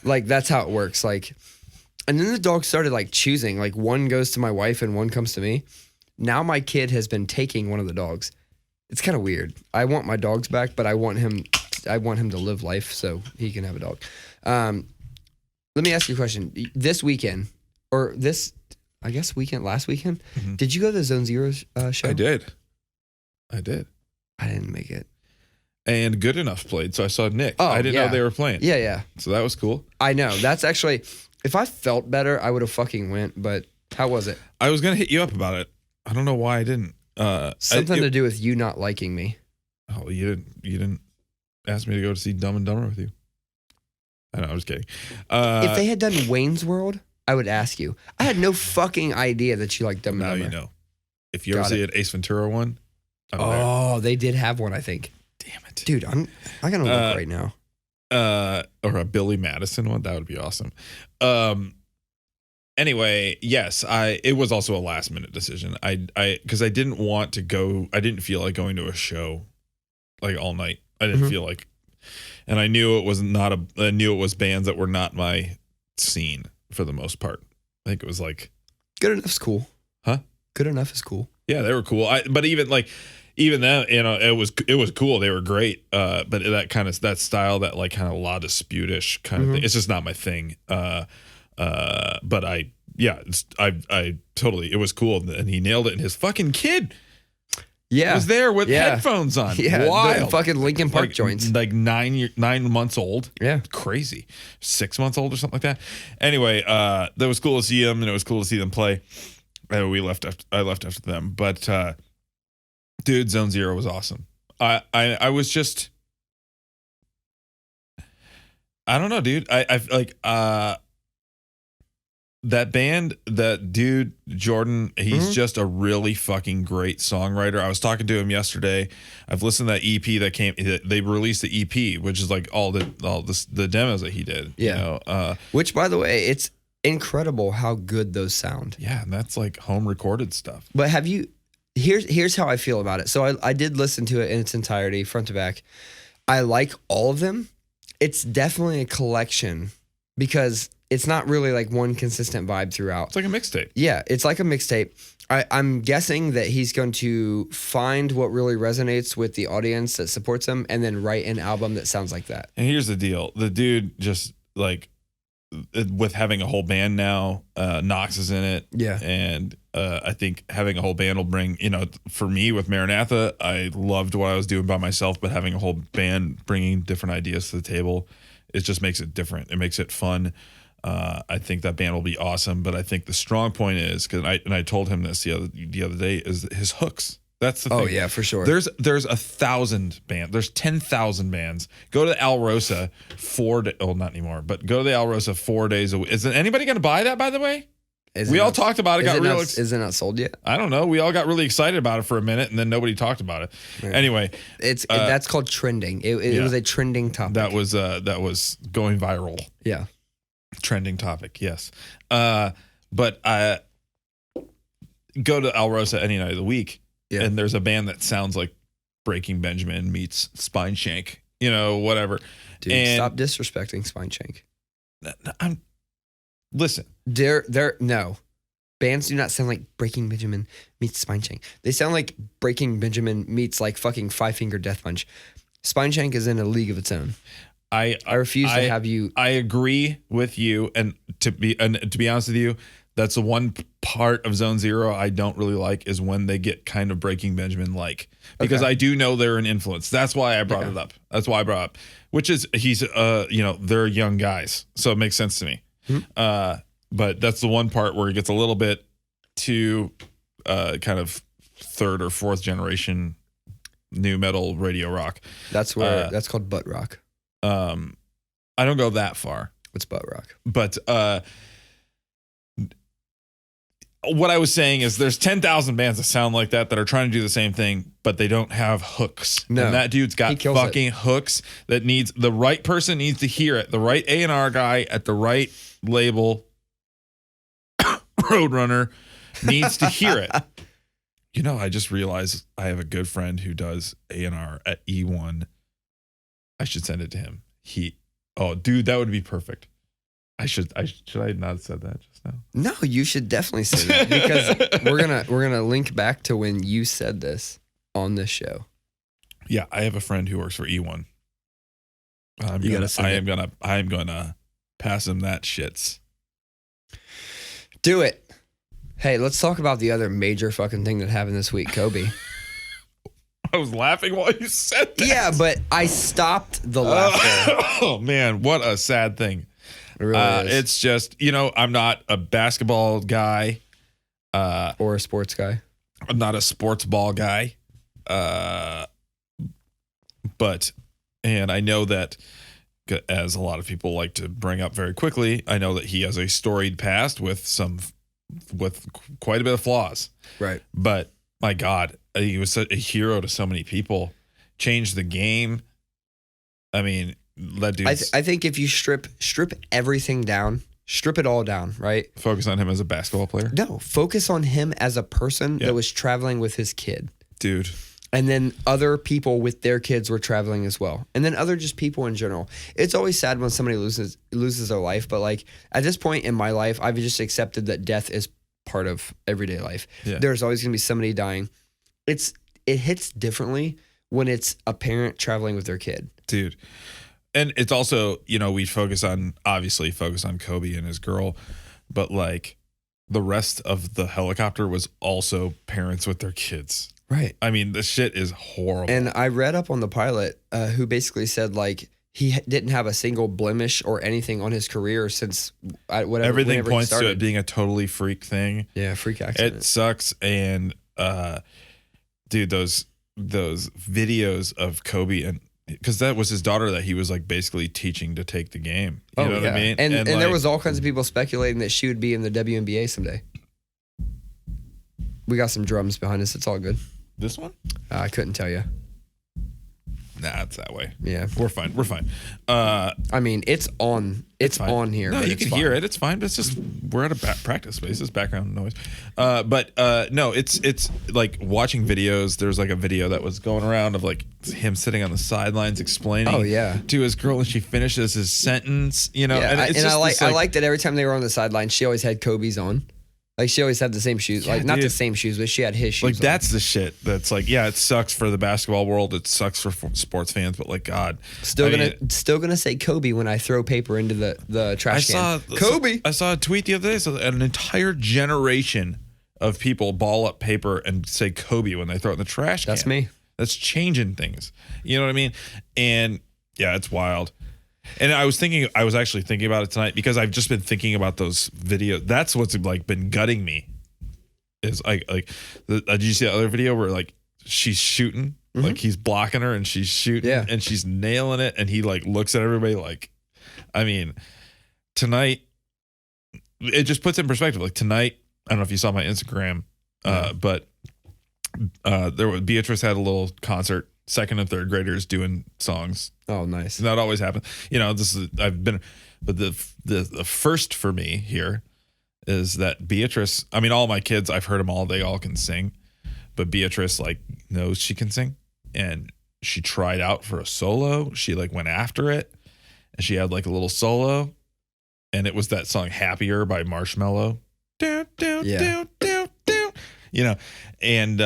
Like, that's how it works. Like, and then the dogs started like choosing. Like, one goes to my wife and one comes to me. Now my kid has been taking one of the dogs. It's kind of weird. I want my dogs back, but I want him to live life so he can have a dog. Let me ask you a question. This weekend, or this, I guess last weekend, did you go to the Zone Zero show? I did. I didn't make it. And Good Enough played, so I saw Nick. Oh, I didn't know they were playing. Yeah. So that was cool. I know. That's actually, if I felt better, I would have fucking went, but how was it? I was going to hit you up about it. I don't know why I didn't. Something to do with you not liking me. Oh, you didn't ask me to go to see Dumb and Dumber with you. I know, I was kidding. If they had done Wayne's World, I would ask you. I had no fucking idea that you liked Dumb and now Dumber. you know. If you ever see an Ace Ventura one, I'm there. Oh, they did have one, I think. Damn it. Dude, I'm gonna look right now. Or a Billy Madison one, that would be awesome. Anyway, yes, it was also a last minute decision. Because I didn't want to go. I didn't feel like going to a show like all night. I didn't feel like, and I knew it was I knew it was bands that were not my scene for the most part. I think it was like Good Enough's cool. Huh? Good Enough is cool. Yeah, they were cool. But even then, you know, it was cool. They were great. But that style, that like kind of La Dispute-ish kind of thing. It's just not my thing. But I totally, it was cool. And he nailed it. And his fucking kid was there with headphones on. Yeah. Wild. The fucking Linkin Park joints. Like 9 months old. Yeah. Crazy. 6 months old or something like that. Anyway, that was cool to see them, and it was cool to see them play. I left after them. But dude, Zone Zero was awesome. I was just, I don't know, dude. I like that band, that dude Jordan, he's just a really fucking great songwriter. I was talking to him yesterday. I've listened to that EP they released the EP, which is like all the demos that he did. Yeah. You know? Which, by the way, it's incredible how good those sound. Yeah, and that's like home recorded stuff. But here's how I feel about it. So I did listen to it in its entirety, front to back. I like all of them. It's definitely a collection because it's not really like one consistent vibe throughout. It's like a mixtape. Yeah, it's like a mixtape. I'm guessing that he's going to find what really resonates with the audience that supports him and then write an album that sounds like that. And here's the deal. The dude just like, with having a whole band now, Knox is in it. Yeah. And I think having a whole band will bring, you know, for me with Maranatha, I loved what I was doing by myself, but having a whole band bringing different ideas to the table, it just makes it different. It makes it fun. I think that band will be awesome, but I think the strong point is, I told him this the other day, is his hooks. That's the thing. Oh yeah, for sure. There's 1,000 bands. There's 10,000 bands. Go to the Al Rosa not anymore, but go to the Al Rosa 4 days a week. Is anybody going to buy that, by the way? We all talked about it. Is it not sold yet? I don't know. We all got really excited about it for a minute, and then nobody talked about it. Yeah. Anyway, that's called trending. It was a trending topic. That was going viral. Yeah, trending topic. Yes, but I go to Al Rosa any night of the week, and there's a band that sounds like Breaking Benjamin meets Spine Shank. You know, whatever. Dude, stop disrespecting Spine Shank. Listen. No. Bands do not sound like Breaking Benjamin meets Spine Shank. They sound like Breaking Benjamin meets like fucking Five Finger Death Punch. Spine Shank is in a league of its own. I refuse to have you. I agree with you, and to be honest with you, that's the one part of Zone Zero I don't really like, is when they get kind of Breaking Benjamin like, because I do know they're an influence. That's why I brought it up. That's why I brought it up. Which is they're young guys, so it makes sense to me. Mm-hmm. But that's the one part where it gets a little bit too kind of third or fourth generation new metal, radio rock. That's where that's called butt rock. I don't go that far. What's butt rock? But what I was saying is there's 10,000 bands that sound like that are trying to do the same thing, but they don't have hooks. No. And that dude's got fucking hooks that needs, the right person needs to hear it. The right A&R guy at the right label, Roadrunner, needs to hear it. You know, I just realized I have a good friend who does A&R at E1. I should send it to him. Oh, dude, that would be perfect. Should I not have said that just now? No, you should definitely say that because we're gonna link back to when you said this on this show. Yeah, I have a friend who works for E1. I am gonna pass him that shits. Do it. Hey, let's talk about the other major fucking thing that happened this week, Kobe. I was laughing while you said that. Yeah, but I stopped the laughter. Oh man, what a sad thing. It really is. It's just, I'm not a basketball guy. Or a sports guy. I'm not a sports ball guy. But I know that, as a lot of people like to bring up very quickly, I know that he has a storied past with quite a bit of flaws. Right. But my God, he was a hero to so many people. Changed the game. I mean, that dude's... I think if you strip everything down, strip it all down, right? Focus on him as a basketball player? No, focus on him as a person that was traveling with his kid. Dude. And then other people with their kids were traveling as well. And then other just people in general. It's always sad when somebody loses their life. But like at this point in my life, I've just accepted that death is part of everyday life. Yeah. There's always going to be somebody dying. It hits differently when it's a parent traveling with their kid. Dude. And it's also, we focus on Kobe and his girl, but like the rest of the helicopter was also parents with their kids. Right. I mean, this shit is horrible. And I read up on the pilot who basically said like he didn't have a single blemish or anything on his career since whatever. Everything points to it being a totally freak thing. Yeah, freak accident. It sucks. And dude, those videos of Kobe and because that was his daughter that he was like basically teaching to take the game. You know what I mean? And there was all kinds of people speculating that she would be in the WNBA someday. We got some drums behind us. It's all good. This one? I couldn't tell you. Nah, it's that way. Yeah. We're fine. I mean, it's on. It's on here. No, but you can hear it. It's fine. But it's just we're at a practice space. It's background noise. No, it's like watching videos. There's like a video that was going around of like him sitting on the sidelines explaining to his girl, and she finishes his sentence. Yeah, I like that every time they were on the sideline, she always had Kobe's on. Like she always had the same shoes, not the same shoes, but she had his shoes. Like that's the shit. That's like, it sucks for the basketball world. It sucks for sports fans, but like, God, still gonna say Kobe when I throw paper into the trash can. Kobe. I saw a tweet the other day. So an entire generation of people ball up paper and say Kobe when they throw it in the trash can. That's me. That's changing things. You know what I mean? And yeah, it's wild. And I was actually thinking about it tonight because I've just been thinking about those videos. That's what's like been gutting me. Is did you see that other video where like she's shooting, like he's blocking her and she's shooting and she's nailing it, and he like looks at everybody like, I mean, tonight it just puts it in perspective. Like tonight, I don't know if you saw my Instagram, but Beatrice had a little concert. Second and third graders doing songs. Oh, nice. And that always happens. But the first for me here is that Beatrice, I mean, all my kids, I've heard them all, they all can sing, but Beatrice like knows she can sing, and she tried out for a solo. She like went after it, and she had like a little solo, and it was that song Happier by Marshmello. Down, down, down, down, down. And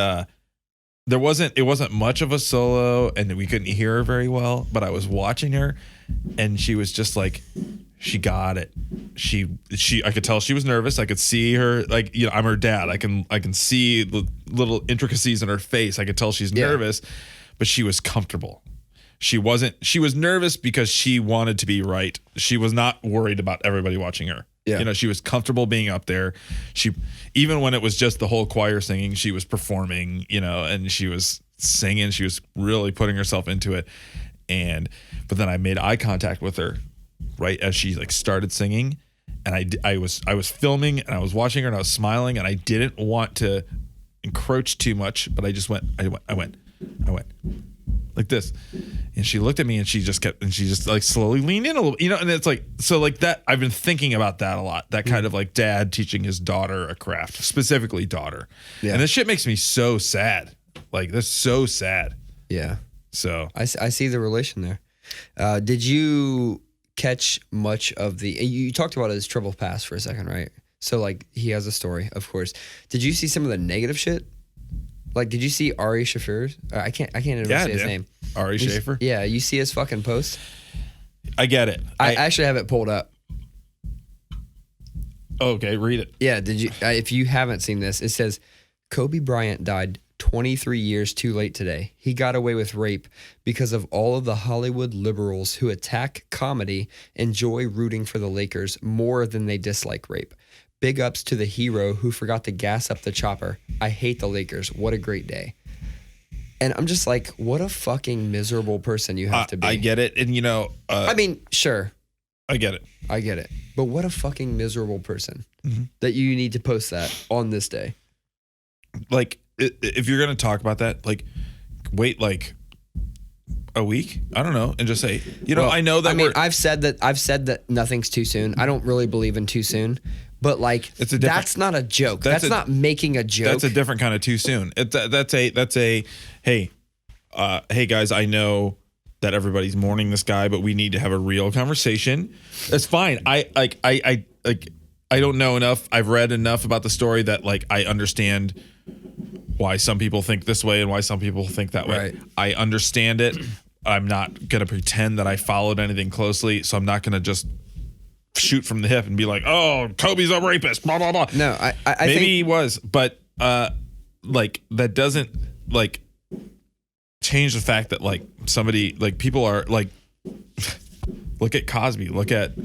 it wasn't much of a solo, and we couldn't hear her very well, but I was watching her, and she was just like, she got it. I could tell she was nervous. I could see her, like, I'm her dad. I can see the little intricacies in her face. I could tell she's nervous, but she was comfortable. She was nervous because she wanted to be right. She was not worried about everybody watching her. Yeah. She was comfortable being up there. She, even when it was just the whole choir singing, she was performing, and she was singing. She was really putting herself into it. But then I made eye contact with her right as she like started singing. And I was filming and I was watching her and I was smiling and I didn't want to encroach too much, but I went like this. And she looked at me and she just like slowly leaned in a little, and it's like, so like that, I've been thinking about that a lot. That kind of like dad teaching his daughter a craft, specifically daughter. Yeah. And this shit makes me so sad. Like that's so sad. Yeah. So I see the relation there. Did you catch much of you talked about his trouble past for a second, right? So like he has a story, of course. Did you see some of the negative shit? Like, did you see Ari Shaffir's? I can't even say his name. Ari Shaffer? Yeah, you see his fucking post? I get it. I actually have it pulled up. Okay, read it. Yeah, did you? If you haven't seen this, it says, Kobe Bryant died 23 years too late today. He got away with rape because of all of the Hollywood liberals who attack comedy enjoy rooting for the Lakers more than they dislike rape. Big ups to the hero who forgot to gas up the chopper. I hate the Lakers. What a great day. And I'm just like, what a fucking miserable person you have to be. I get it. And I mean, sure. I get it. But what a fucking miserable person that you need to post that on this day. Like, if you're going to talk about that, like, wait like a week, I don't know, and just say, I know that I've said that nothing's too soon. I don't really believe in too soon. But like, that's not a joke. That's not making a joke. That's a different kind of too soon. That's a hey guys, I know that everybody's mourning this guy, but we need to have a real conversation. That's fine. I don't know enough. I've read enough about the story that like I understand why some people think this way and why some people think that way. Right. I understand it. I'm not gonna pretend that I followed anything closely, so I'm not gonna just shoot from the hip and be like, oh, Kobe's a rapist, blah blah blah. No, I maybe think he was, but like that doesn't like change the fact that like somebody like people are like look at Cosby, look at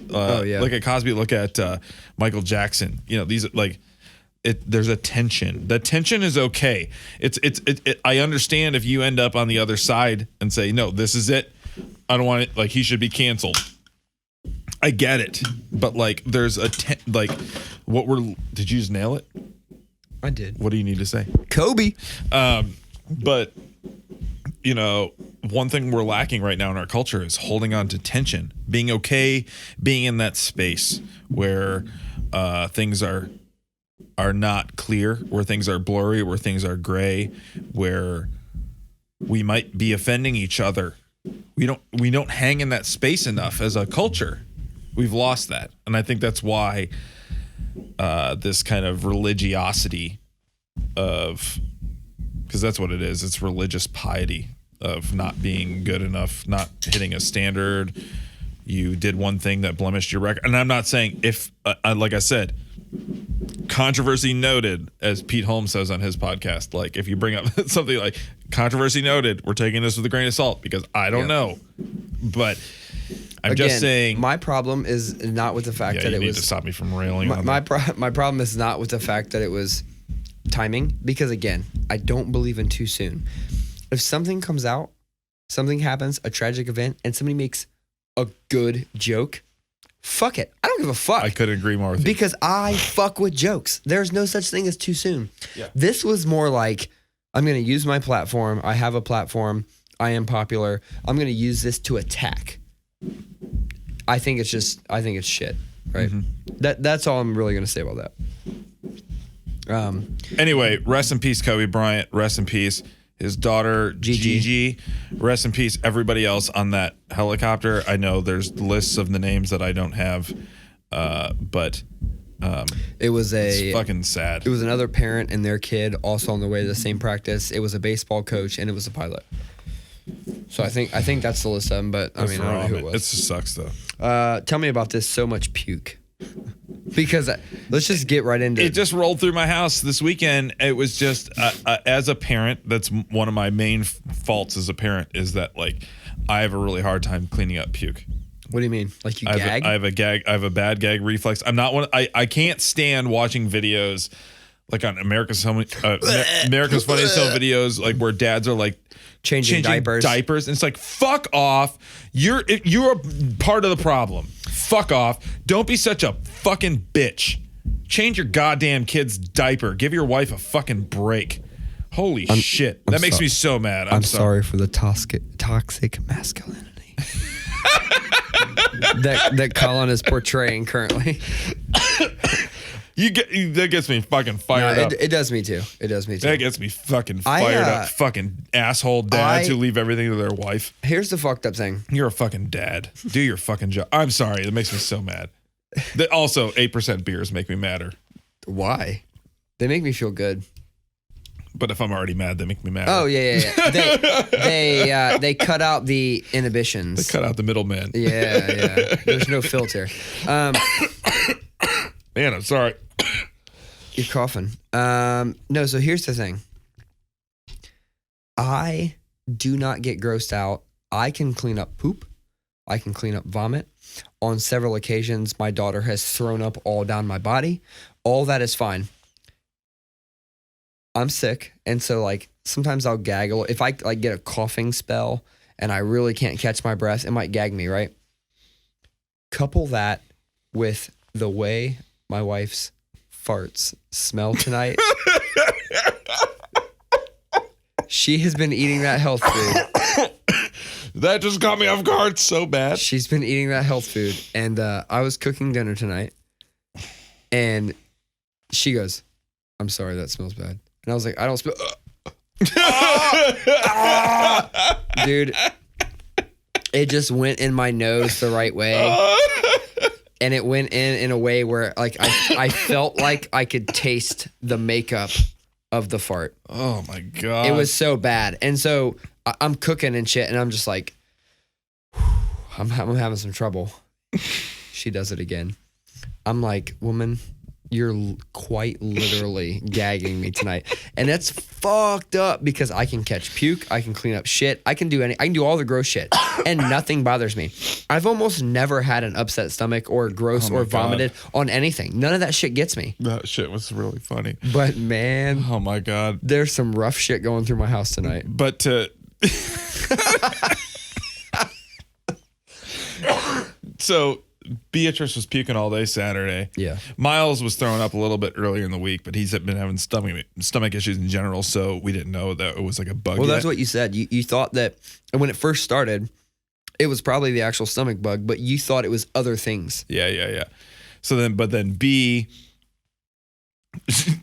Michael Jackson. These are like there's a tension. The tension is okay. I understand if you end up on the other side and say, no, this is it. I don't want it. Like he should be canceled. I get it, but like there's did you just nail it? I did. What do you need to say? Kobe. But one thing we're lacking right now in our culture is holding on to tension, being okay, being in that space where things are not clear, where things are blurry, where things are gray, where we might be offending each other. We don't hang in that space enough as a culture. We've lost that. And I think that's why this kind of religiosity because that's what it is. It's religious piety of not being good enough, not hitting a standard. You did one thing that blemished your record. And I'm not saying like I said, controversy noted, as Pete Holmes says on his podcast. Like if you bring up something like controversy noted, we're taking this with a grain of salt because I don't know. But I'm just saying. My problem is not with the fact that it was. You need to stop me from railing on my problem is not with the fact that it was timing, because again, I don't believe in too soon. If something comes out, something happens, a tragic event, and somebody makes a good joke, fuck it. I don't give a fuck. I couldn't agree more with you. Because I fuck with jokes. There's no such thing as too soon. Yeah. This was more like, I'm going to use my platform. I have a platform. I am popular. I'm going to use this to attack. I think it's shit, right? Mm-hmm. That's all I'm really going to say about that. Anyway, rest in peace, Kobe Bryant. Rest in peace, his daughter, Gigi. Rest in peace, everybody else on that helicopter. I know there's lists of the names that I don't have, but it's fucking sad. It was another parent and their kid also on the way to the same practice. It was a baseball coach and it was a pilot. So I think that's the list of them, but I don't know who it was. It just sucks though. Tell me about this so much puke. Because let's just get right into it. It just rolled through my house this weekend. It was just, as a parent, that's one of my main faults as a parent is that like I have a really hard time cleaning up puke. What do you mean? Like you gag? I have a bad gag reflex. I'm not one. I can't stand watching videos like on America's Funniest Home Videos, like where dads are like changing diapers. And it's like, fuck off. You're a part of the problem. Fuck off. Don't be such a fucking bitch. Change your goddamn kid's diaper. Give your wife a fucking break. Holy shit. That makes me so mad. I'm sorry for the toxic masculinity that Collin is portraying currently. That gets me fucking fired up. It does me too. That gets me fucking fired up. Fucking asshole dads who leave everything to their wife. Here's the fucked up thing. You're a fucking dad. Do your fucking job. I'm sorry. That makes me so mad. Also, 8% beers make me madder. Why? They make me feel good. But if I'm already mad, they make me mad. Oh yeah. They cut out the inhibitions. They cut out the middleman. Yeah. There's no filter. Man, I'm sorry. You're coughing. No, so here's the thing. I do not get grossed out. I can clean up poop. I can clean up vomit. On several occasions, my daughter has thrown up all down my body. All that is fine. I'm sick, and so like sometimes I'll gaggle. If I like get a coughing spell and I really can't catch my breath, it might gag me, right? Couple that with the way my wife's farts smell tonight. She has been eating that health food. That just got me off guard so bad. She's been eating that health food, and I was cooking dinner tonight, and she goes, "I'm sorry, that smells bad." And I was like, "I don't smell." Dude, it just went in my nose the right way. And it went in a way where like I felt like I could taste the makeup of the fart. Oh my God. It was so bad. And so I'm cooking and shit, and I'm just like, I'm having some trouble. She does it again. I'm like, woman, you're quite literally gagging me tonight. And that's fucked up because I can catch puke. I can clean up shit. I can do all the gross shit and nothing bothers me. I've almost never had an upset stomach or gross or vomited on anything. None of that shit gets me. That shit was really funny. But man. Oh my God. There's some rough shit going through my house tonight. But so Beatrice was puking all day Saturday. Yeah. Miles was throwing up a little bit earlier in the week, but he's been having stomach issues in general, so we didn't know that it was like a bug. Well, that's what you said. You thought that when it first started, it was probably the actual stomach bug, but you thought it was other things. Yeah. So then B,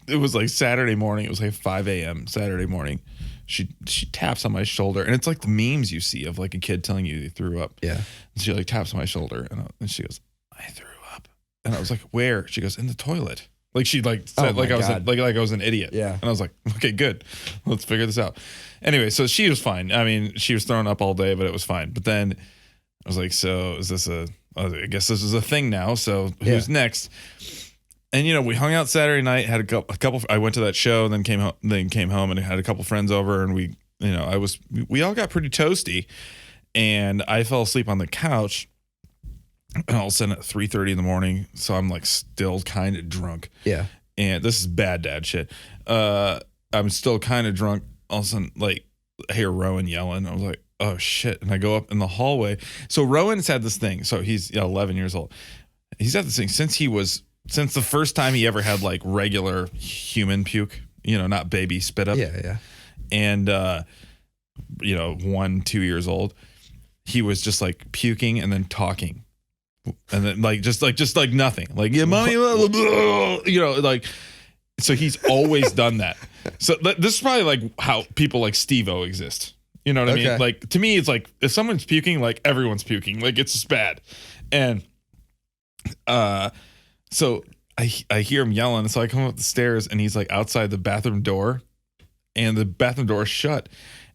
it was like Saturday morning. It was like 5 a.m. Saturday morning. She taps on my shoulder, and it's like the memes you see of like a kid telling you they threw up. Yeah. And she like taps on my shoulder, and she goes, "I threw up," and I was like, "Where?" She goes, "In the toilet." Like she like said like I was an idiot. Yeah. And I was like, "Okay, good. Let's figure this out." Anyway, so she was fine. I mean, she was throwing up all day, but it was fine. But then I was like, "So is this I guess this is a thing now. So who's next?" And we hung out Saturday night. Had a couple. I went to that show, and then came home, and had a couple friends over, and we all got pretty toasty, and I fell asleep on the couch, and all of a sudden at 3:30 in the morning, so I'm like still kind of drunk. Yeah. And this is bad dad shit. I'm still kind of drunk. All of a sudden, like I hear Rowan yelling. I was like, oh shit! And I go up in the hallway. So Rowan's had this thing. So he's 11 years old. He's had this thing since the first time he ever had like regular human puke, not baby spit up. Yeah. And 1-2 years old, he was just like puking and then talking, and then just like nothing, like yeah, mommy, like. So he's always done that. So this is probably like how people like Steve-O exist. You know what I mean? Like to me, it's like if someone's puking, like everyone's puking, like it's just bad, and so I hear him yelling. So I come up the stairs, and he's like outside the bathroom door, and the bathroom door is shut.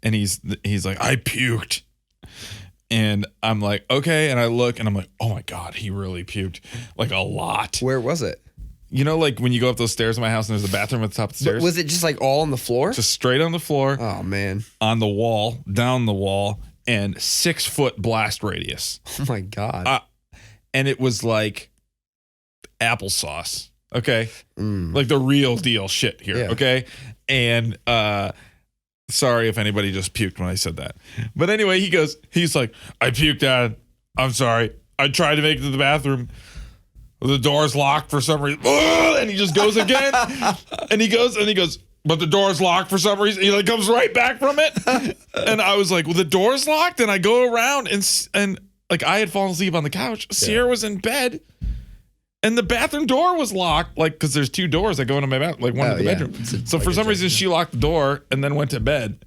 And he's like, I puked. And I'm like, okay. And I look, and I'm like, oh my God, he really puked like a lot. Where was it? Like when you go up those stairs in my house, and there's a bathroom at the top of the stairs. Was it just like all on the floor? Just straight on the floor. Oh man. On the wall, down the wall, and 6-foot blast radius. Oh my God. And it was like applesauce. Okay. Like the real deal shit here. Yeah. Okay. And sorry if anybody just puked when I said that. But anyway, he's like, I puked, Dad. I'm sorry. I tried to make it to the bathroom. The door's locked for some reason. And he just goes again. and he goes, but the door's locked for some reason. He like comes right back from it. And I was like, well, the door's locked. And I go around and like I had fallen asleep on the couch. Sierra was in bed. And the bathroom door was locked, like, because there's 2 doors that go into my bathroom, like one in the bedroom. So for some reason, she locked the door and then went to bed.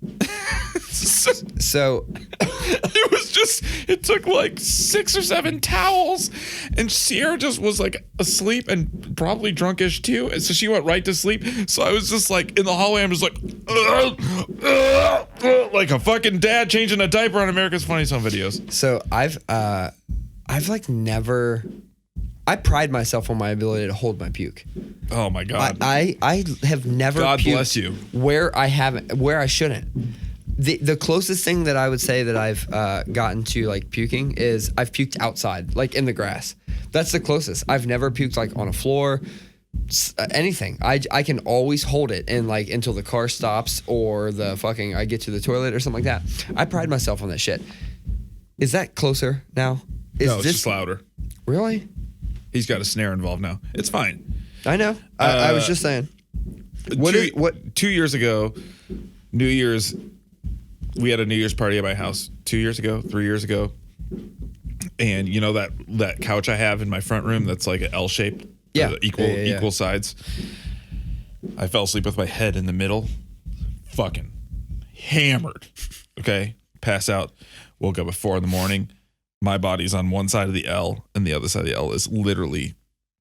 So it was just, it took like 6 or 7 towels, and Sierra just was like asleep and probably drunkish too. And so she went right to sleep. So I was just like in the hallway, I'm just like, like a fucking dad changing a diaper on America's Funniest Home Videos. So I've like never. I pride myself on my ability to hold my puke. Oh my God. I have never God puked bless you. where I shouldn't. The closest thing that I would say that I've gotten to like puking is I've puked outside, like in the grass. That's the closest. I've never puked like on a floor, anything. I can always hold it and like until the car stops or I get to the toilet or something like that. I pride myself on that shit. Is that closer now? No, it's just louder. Really? He's got a snare involved now. It's fine. I know. I was just saying. 2 years ago, New Year's, we had a New Year's party at my house 3 years ago. And you know that couch I have in my front room that's like an L shaped, equal sides. I fell asleep with my head in the middle, fucking hammered. Okay, pass out. Woke up at 4 a.m. My body's on one side of the L, and the other side of the L is literally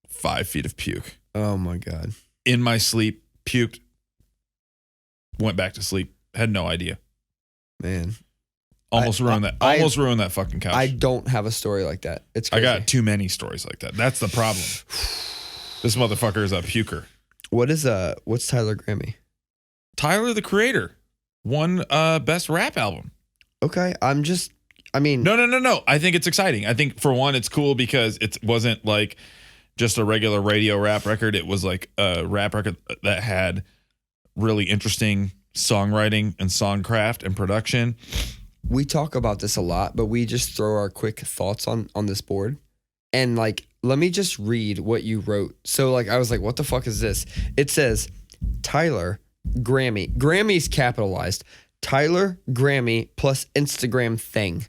5 feet of puke. Oh my God. In my sleep, puked, went back to sleep, had no idea. Man. Almost ruined that fucking couch. I don't have a story like that. It's crazy. I got too many stories like that. That's the problem. This motherfucker is a puker. What's Tyler Grammy? Tyler, the Creator, won best rap album. Okay, No. I think it's exciting. I think for one, it's cool because it wasn't like just a regular radio rap record. It was like a rap record that had really interesting songwriting and songcraft and production. We talk about this a lot, but we just throw our quick thoughts on this board. And like, let me just read what you wrote. So like, I was like, what the fuck is this? It says, Tyler Grammy. Grammy's capitalized. Tyler Grammy plus Instagram thing.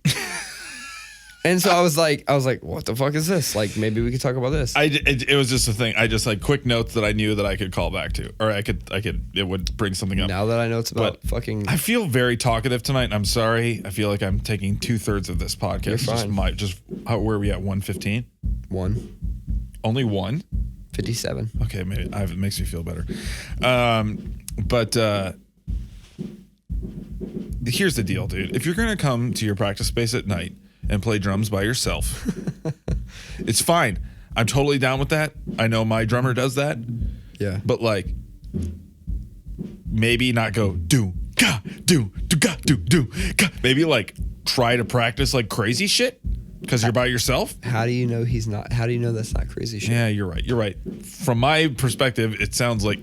And so I was like, what the fuck is this? Like, maybe we could talk about this. It was just a thing. I just like quick notes that I knew that I could call back to, or it would bring something up. Now that I know it's about fucking. I feel very talkative tonight, and I'm sorry. I feel like I'm taking 2/3 of this podcast. You're fine. Where are we at? 1:15? 1. Only 1? 57. Okay, maybe it makes me feel better. But here's the deal, dude. If you're gonna come to your practice space at night and play drums by yourself, it's fine. I'm totally down with that. I know my drummer does that. Yeah. But like, maybe not go do ga do ga do ga. Maybe like try to practice like crazy shit because you're by yourself. How do you know he's not? How do you know that's not crazy shit? Yeah, you're right. From my perspective, it sounds like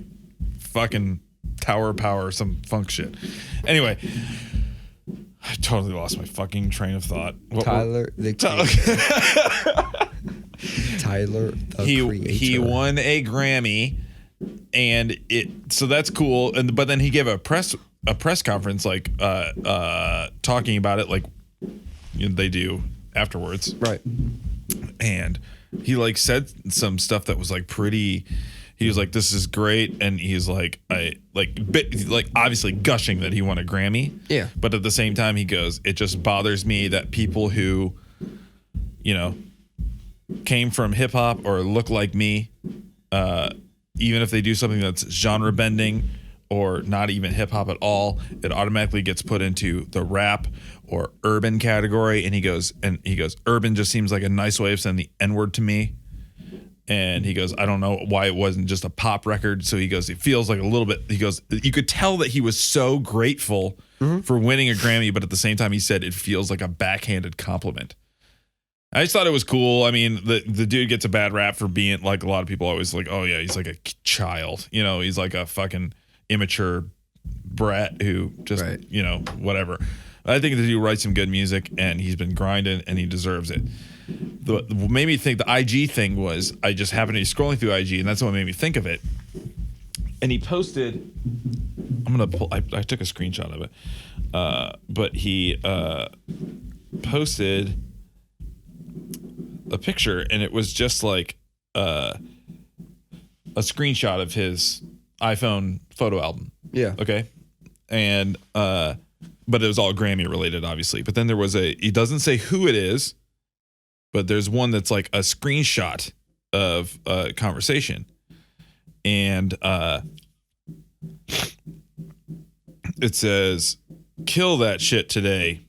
fucking Tower Power, some funk shit. Anyway, I totally lost my fucking train of thought. Tyler the Creator. He won a Grammy, and so that's cool. But then he gave a press conference like talking about it like they do afterwards. Right. And he like said some stuff that was like pretty. He was like, "This is great," and he's like, obviously gushing that he won a Grammy. Yeah. But at the same time, he goes, "It just bothers me that people who, came from hip hop or look like me, even if they do something that's genre bending or not even hip hop at all, it automatically gets put into the rap or urban category." And he goes, "Urban just seems like a nice way of saying the N-word to me." And he goes, "I don't know why it wasn't just a pop record." So he goes, "It feels like a little bit," he goes, "You could tell that he was so grateful for winning a Grammy, but at the same time he said it feels like a backhanded compliment." I just thought it was cool. I mean, the dude gets a bad rap for being like a lot of people always like, oh yeah, he's like a child. You know, he's like a fucking immature brat who just, you know, whatever. I think the dude writes some good music and he's been grinding and he deserves it. What made me think the IG thing was I just happened to be scrolling through IG and that's what made me think of it. And he posted, I'm going to pull, I took a screenshot of it. But he posted a picture and it was just like a screenshot of his iPhone photo album. Yeah. Okay. And but it was all Grammy related, obviously. But then there was he doesn't say who it is, but there's one that's like a screenshot of a conversation. And it says, kill that shit today.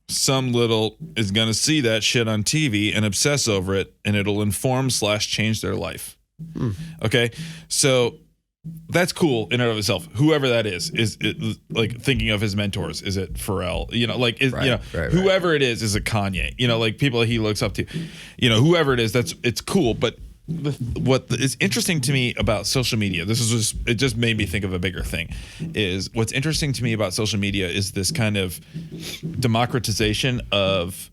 Some little is going to see that shit on TV and obsess over it, and it'll inform/change their life. Okay. So that's cool in and of itself. Whoever that is it, like thinking of his mentors. Is it Pharrell? You know, like, whoever it is it Kanye? You know, like people he looks up to, you know, whoever it is, it's cool. But what is interesting to me about social media, it just made me think of a bigger thing, is what's interesting to me about social media is this kind of democratization of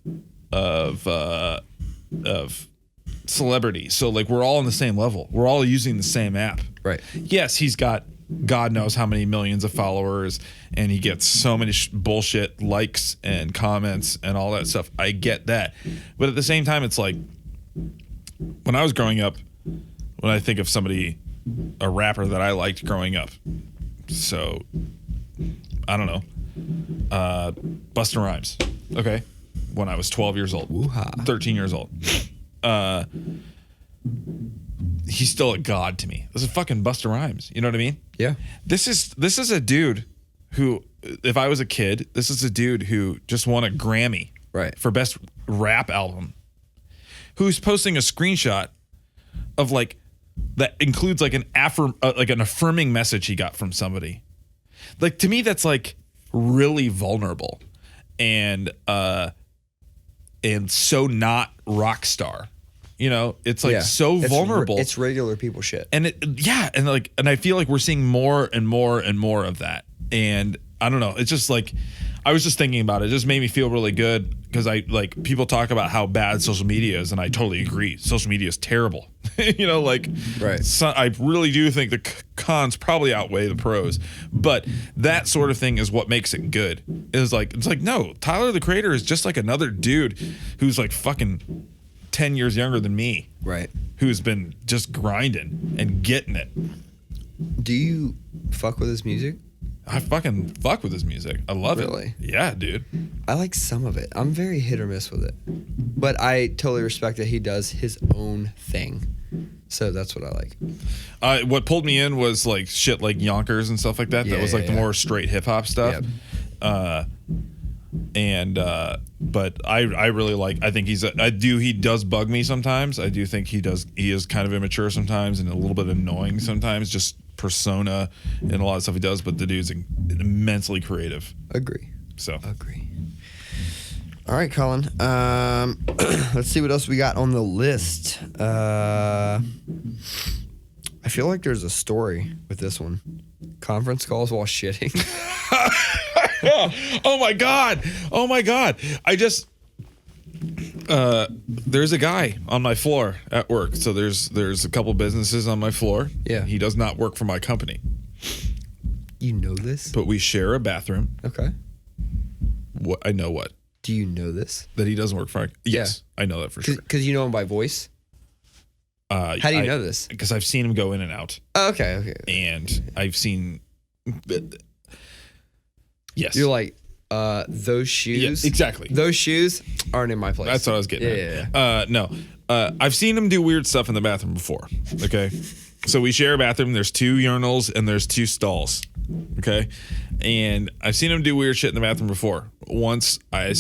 celebrity. So like we're all on the same level. We're all using the same app. Right. Yes, he's got God knows how many millions of followers and he gets so many bullshit likes and comments and all that stuff. I get that. But at the same time, it's like when I was growing up, when I think of somebody, a rapper that I liked growing up, so I don't know, Busta Rhymes. Okay. When I was 12 years old, Woo-ha. 13 years old. He's still a god to me. This is fucking Busta Rhymes. You know what I mean? Yeah. This is a dude who, if I was a kid, this is a dude who just won a Grammy for best rap album, who's posting a screenshot of like that includes like an affirming message he got from somebody. Like to me, that's like really vulnerable and so not rock star. You know, it's like so vulnerable. It's regular people shit. And and I feel like we're seeing more and more and more of that. And I don't know. It's just like, I was just thinking about it. It just made me feel really good because I like people talk about how bad social media is. And I totally agree. Social media is terrible. You know, like, so I really do think the cons probably outweigh the pros, but that sort of thing is what makes it good. It's like, no, Tyler, the Creator is just like another dude who's like fucking 10 years younger than me, who's been just grinding and getting it. Do you fuck with his music? I fucking fuck with his music. I love it. Really? Yeah, dude. I like some of it. I'm very hit or miss with it, but I totally respect that he does his own thing. So that's what I like. What pulled me in was like shit like Yonkers and stuff like that. That was like the more straight hip hop stuff. Yep. But I really like, I think he does bug me sometimes. I do think he is kind of immature sometimes and a little bit annoying sometimes, just persona and a lot of stuff he does, but the dude's immensely creative. Agree. So. Agree. All right, Collin. Let's see what else we got on the list. I feel like there's a story with this one. Conference calls while shitting. Oh my god! I just there's a guy on my floor at work. So there's a couple businesses on my floor. Yeah. He does not work for my company. You know this? But we share a bathroom. Okay. What I know what? Do you know this? That he doesn't work for? Yes, I know that for sure. Because you know him by voice? How do you know this? Because I've seen him go in and out. Oh, okay. And I've seen... Yes. You're like, those shoes... Yeah, exactly. Those shoes aren't in my place. That's what I was getting at. Yeah. No. I've seen him do weird stuff in the bathroom before. Okay? So we share a bathroom. There's 2 urinals and there's 2 stalls. Okay? And I've seen him do weird shit in the bathroom before. Once I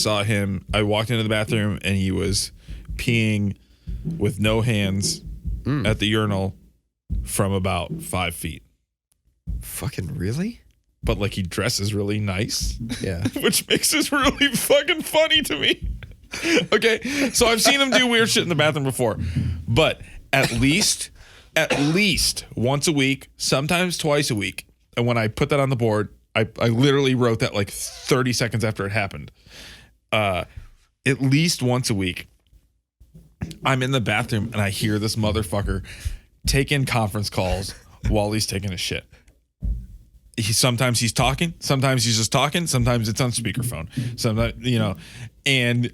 walked into the bathroom and he was peeing with no hands at the urinal from about 5 feet. Fucking really? But like he dresses really nice. Yeah. Which makes this really fucking funny to me. Okay, so I've seen him do weird shit in the bathroom before, but at least once a week, sometimes twice a week. And when I put that on the board, I literally wrote that like 30 seconds after it happened. At least once a week, I'm in the bathroom and I hear this motherfucker take in conference calls while he's taking a shit. Sometimes he's talking, sometimes he's just talking, sometimes it's on speakerphone. Sometimes, and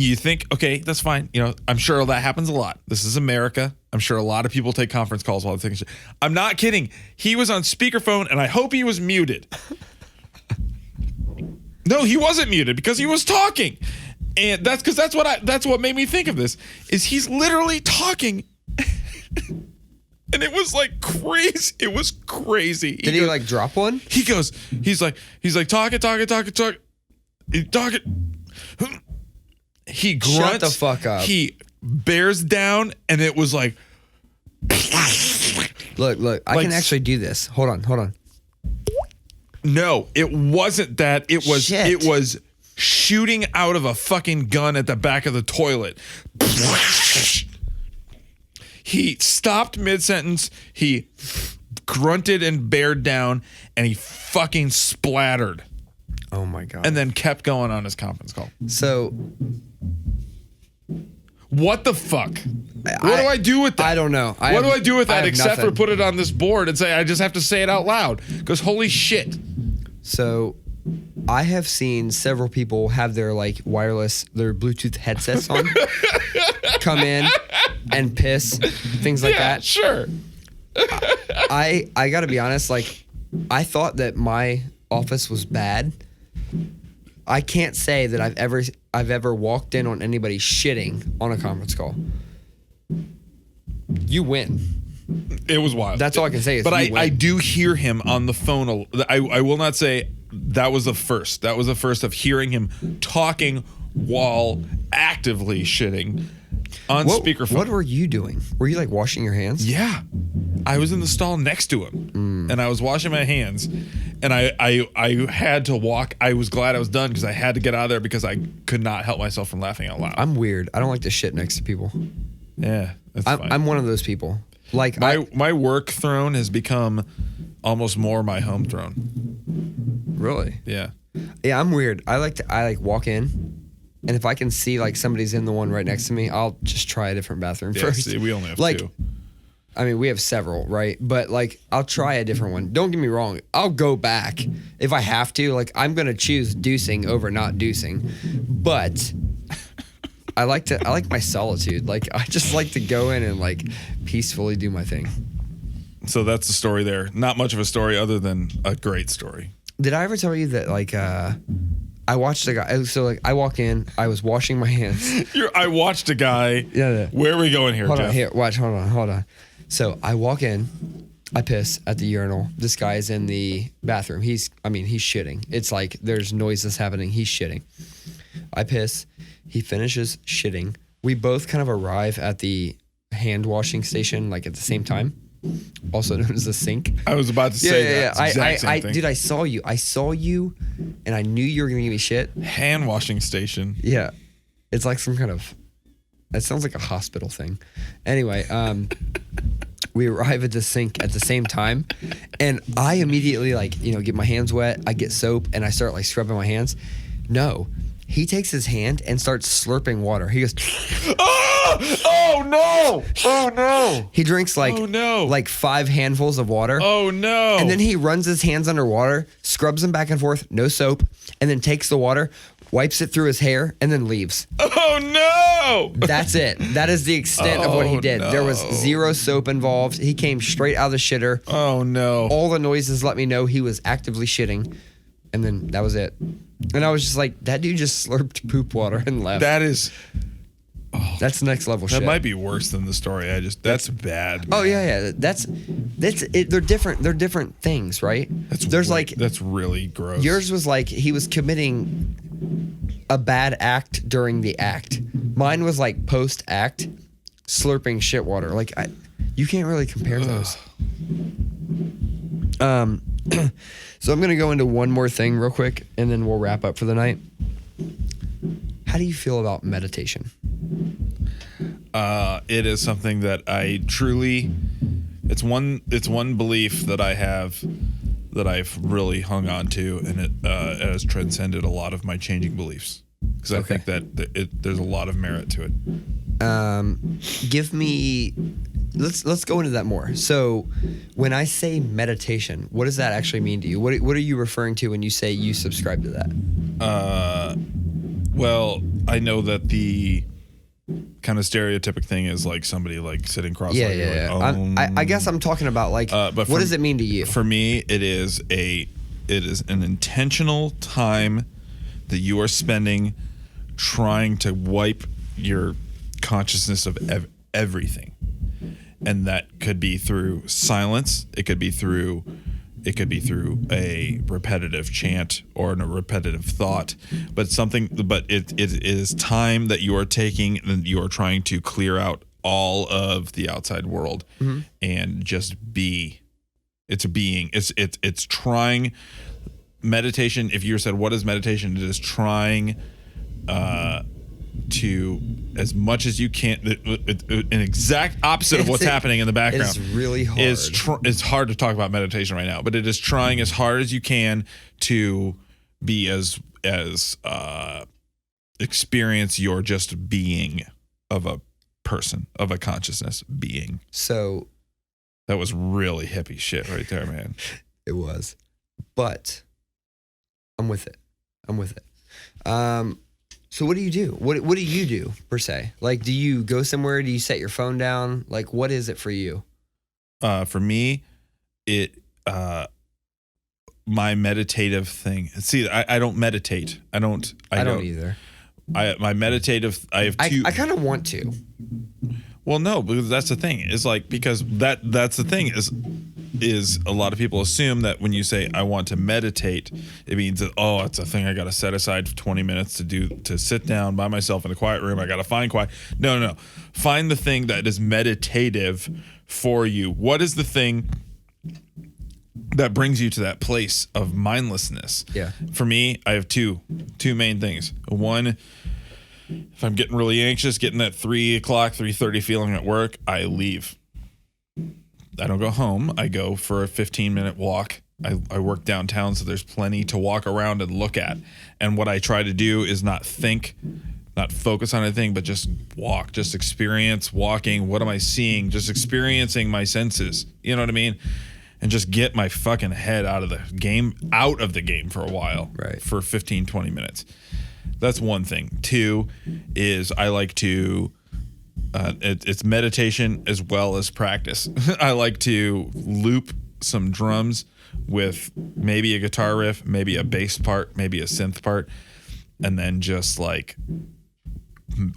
you think, okay, that's fine. I'm sure that happens a lot. This is America. I'm sure a lot of people take conference calls while they're taking shit. I'm not kidding. He was on speakerphone and I hope he was muted. No, he wasn't muted because he was talking. And that's what made me think of this is he's literally talking. And it was like crazy. It was crazy. Did he like drop one? He's like talking. He grunts. Shut the fuck up. He bears down and it was like. Look, I can actually do this. Hold on. No, it wasn't that. It was Shit. It was shooting out of a fucking gun at the back of the toilet. He stopped mid-sentence, he grunted and bared down, and he fucking splattered. Oh my God. And then kept going on his conference call. So what the fuck? What do I do with that? I don't know. What do I do with that except nothing. for put it on this board and say I just have to say it out loud? Because holy shit. So I have seen several people have their like their Bluetooth headsets on, come in and piss, things like that. Sure. I gotta be honest, like I thought that my office was bad. I can't say that I've ever walked in on anybody shitting on a conference call. You win. It was wild. That's all I can say is but you win. I do hear him on the phone. I will not say that was the first. That was the first of hearing him talking while actively shitting on speakerphone. What were you doing? Were you like washing your hands? Yeah. I was in the stall next to him and I was washing my hands and I had to walk. I was glad I was done because I had to get out of there because I could not help myself from laughing out loud. I'm weird. I don't like to shit next to people. Yeah, that's fine. I'm one of those people. Like my work throne has become almost more my home throne. Really? Yeah. Yeah, I'm weird. I like walk in, and if I can see like somebody's in the one right next to me, I'll just try a different bathroom first. See, we only have like, two. I mean, we have several, right? But like, I'll try a different one. Don't get me wrong. I'll go back if I have to. Like, I'm gonna choose deucing over not deucing, but I like my solitude. Like, I just like to go in and like peacefully do my thing. So that's the story there. Not much of a story other than a great story. Did I ever tell you that like I watched a guy? So like I walk in, I was washing my hands. I watched a guy. Yeah. Where are we going here, Hold Jeff? on, here. Watch. Hold on. So I walk in, I piss at the urinal. This guy is in the bathroom. He's shitting. It's like there's noises happening. He's shitting. I piss. He finishes shitting. We both kind of arrive at the hand washing station like at the same time, also known as the sink. I was about to say that. Exact same thing. Dude, I saw you, and I knew you were gonna give me shit. Hand washing station. Yeah, it's like some kind of. It sounds like a hospital thing. Anyway, we arrive at the sink at the same time, and I immediately get my hands wet. I get soap and I start like scrubbing my hands. No, he takes his hand and starts slurping water. He goes, oh no! He drinks like 5 handfuls of water. Oh no! And then he runs his hands underwater, scrubs them back and forth, no soap, and then takes the water, wipes it through his hair, and then leaves. Oh no! That's it. That is the extent of what he did. No. There was 0 soap involved. He came straight out of the shitter. Oh no! All the noises let me know he was actively shitting, and then that was it. And I was just like, that dude just slurped poop water and left. That is. That's next level shit. That might be worse than the story. That's bad. Man. Oh yeah. That's it. They're different. They're different things, right? That's really gross. Yours was like he was committing a bad act during the act. Mine was like post act, slurping shit water. Like you can't really compare those. So I'm gonna go into one more thing real quick, and then we'll wrap up for the night. How do you feel about meditation? It is something that I truly, it's one belief that I have that I've really hung on to, and it has transcended a lot of my changing beliefs, because I think that there's a lot of merit to it. Give me, let's go into that more. So when I say meditation, what does that actually mean to you? What are you referring to when you say you subscribe to that? Well, I know that the kind of stereotypic thing is like somebody like sitting cross-legged. Yeah. I guess I'm talking about like, but what does it mean to you? For me, it is an intentional time that you are spending trying to wipe your consciousness of everything, and that could be through silence. It could be through a repetitive chant or a repetitive thought, but it is time that you are taking and you are trying to clear out all of the outside world and just be. It's a being. It's trying. Meditation, if you said what is meditation, it is trying to, as much as you can, an exact opposite of what's happening in the background. It's really hard. It's hard to talk about meditation right now, but it is trying as hard as you can to be as experience your just being of a person, of a consciousness being. So that was really hippie shit right there, man. It was, but I'm with it. So what do you do? What do you do per se? Like, do you go somewhere? Do you set your phone down? Like, what is it for you? For me, my meditative thing. See, I don't meditate. I don't either. My meditative. I have two. I kind of want to. Well, no, because that's the thing. Is like, because that's the thing is a lot of people assume that when you say I want to meditate, it means that, oh, it's a thing I got to set aside for 20 minutes to sit down by myself in a quiet room. I got to find quiet. No. Find the thing that is meditative for you. What is the thing that brings you to that place of mindlessness? Yeah. For me, I have two main things. One, if I'm getting really anxious, getting that 3:30 feeling at work, I leave. I don't go home. I go for a 15-minute walk. I work downtown, so there's plenty to walk around and look at. And what I try to do is not think, not focus on anything, but just walk, just experience walking. What am I seeing? Just experiencing my senses. You know what I mean? And just get my fucking head out of the game for a while. Right. For 15, 20 minutes. That's one thing. Two is I like to, it's meditation as well as practice. I like to loop some drums with maybe a guitar riff, maybe a bass part, maybe a synth part, and then just like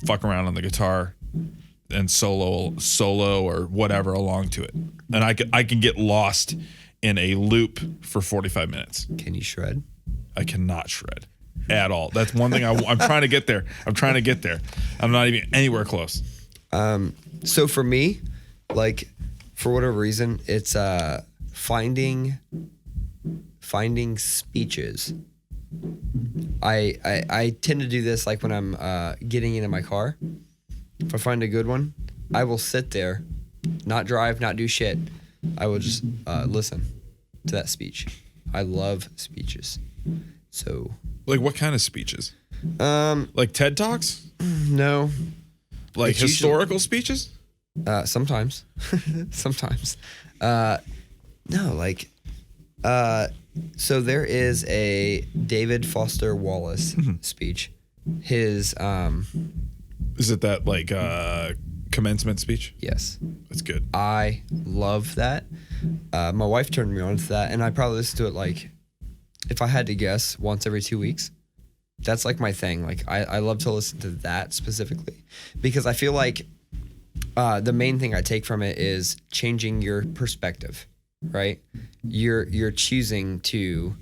fuck around on the guitar and solo or whatever along to it. And I can get lost in a loop for 45 minutes. Can you shred? I cannot shred at all. That's one thing I'm trying to get there. I'm not even anywhere close. So for me, like, for whatever reason, it's finding speeches. I tend to do this like when I'm getting into my car. If I find a good one, I will sit there, not drive, not do shit. I will just listen to that speech. I love speeches. So, like, what kind of speeches? Like TED Talks? No. Like It's historical speeches? Sometimes. No, like, so there is a David Foster Wallace speech. His, Is it that like commencement speech? yes, That's good. I love that. My wife turned me on to that, and I probably listen to it like, if I had to guess, once every 2 weeks. That's like my thing. Like, I love to listen to that specifically because I feel like the main thing I take from it is changing your perspective, right? You're choosing to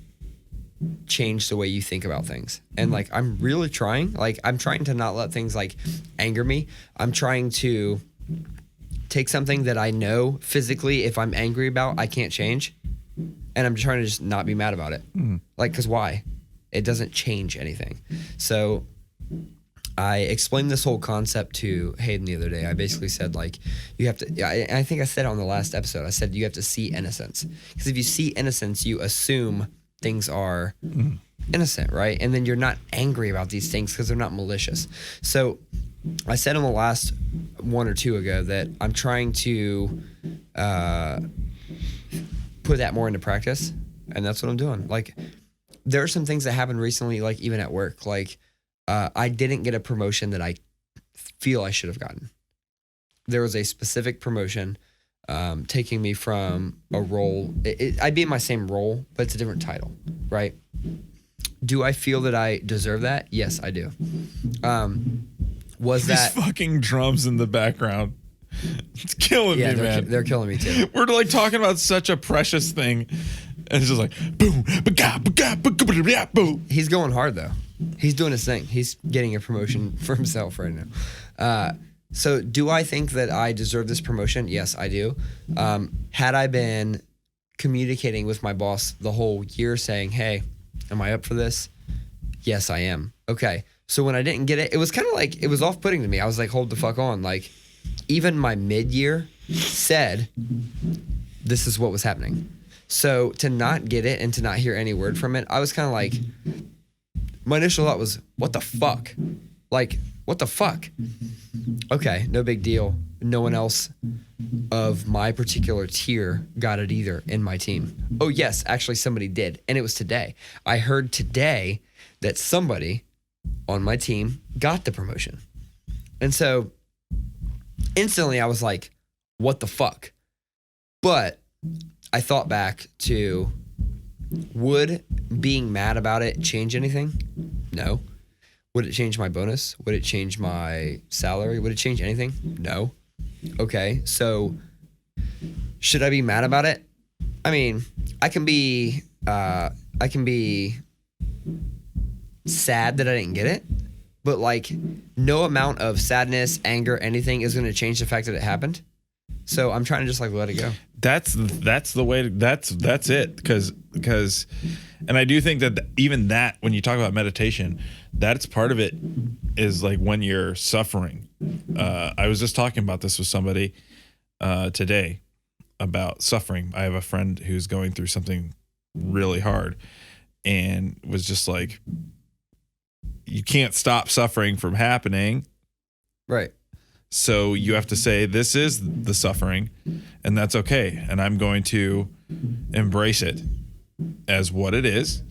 change the way you think about things. And like, I'm really trying. Like, I'm trying to not let things like anger me. I'm trying to take something that I know physically, if I'm angry about, I can't change. And I'm trying to just not be mad about it. Like, because why? It doesn't change anything. So I explained this whole concept to Hayden the other day. I basically said, like, you have to, I think I said it on the last episode, I said you have to see innocence. Because if you see innocence, you assume things are innocent, right? And then you're not angry about these things because they're not malicious. So I said on the last one or two ago that I'm trying to put that more into practice. And that's what I'm doing. Like, there are some things that happened recently, like even at work, like, I didn't get a promotion that I feel I should have gotten. There was a specific promotion taking me from a role. I'd be in my same role, but it's a different title, right? Do I feel that I deserve that? Yes, I do. Was that these fucking drums in the background? It's killing me, man. They're killing me too. We're like talking about such a precious thing, and it's just like boom, boom. He's going hard though. He's doing his thing. He's getting a promotion for himself right now. So do I think that I deserve this promotion? Yes, I do. Had I been communicating with my boss the whole year saying, hey, am I up for this? Yes, I am. Okay. So when I didn't get it, it was kind of like, it was off-putting to me. I was like, hold the fuck on. Like, even my mid-year said this is what was happening. So to not get it and to not hear any word from it, I was kind of like, my initial thought was, what the fuck? Like, what the fuck? Okay, no big deal. No one else of my particular tier got it either in my team. Oh, yes, actually somebody did. And it was today. I heard today that somebody on my team got the promotion. And so instantly I was like, what the fuck? But I thought back to, would being mad about it change anything? No. Would it change my bonus? Would it change my salary? Would it change anything? No. Okay, so should I be mad about it? I mean, I can be sad that I didn't get it, but like no amount of sadness, anger, anything is going to change the fact that it happened. So I'm trying to just like let it go. That's the way. That's it. Because, and I do think that even that, when you talk about meditation, that's part of it is like when you're suffering. I was just talking about this with somebody today about suffering. I have a friend who's going through something really hard and was just like, you can't stop suffering from happening. Right. So you have to say, this is the suffering, and that's okay. And I'm going to embrace it as what it is.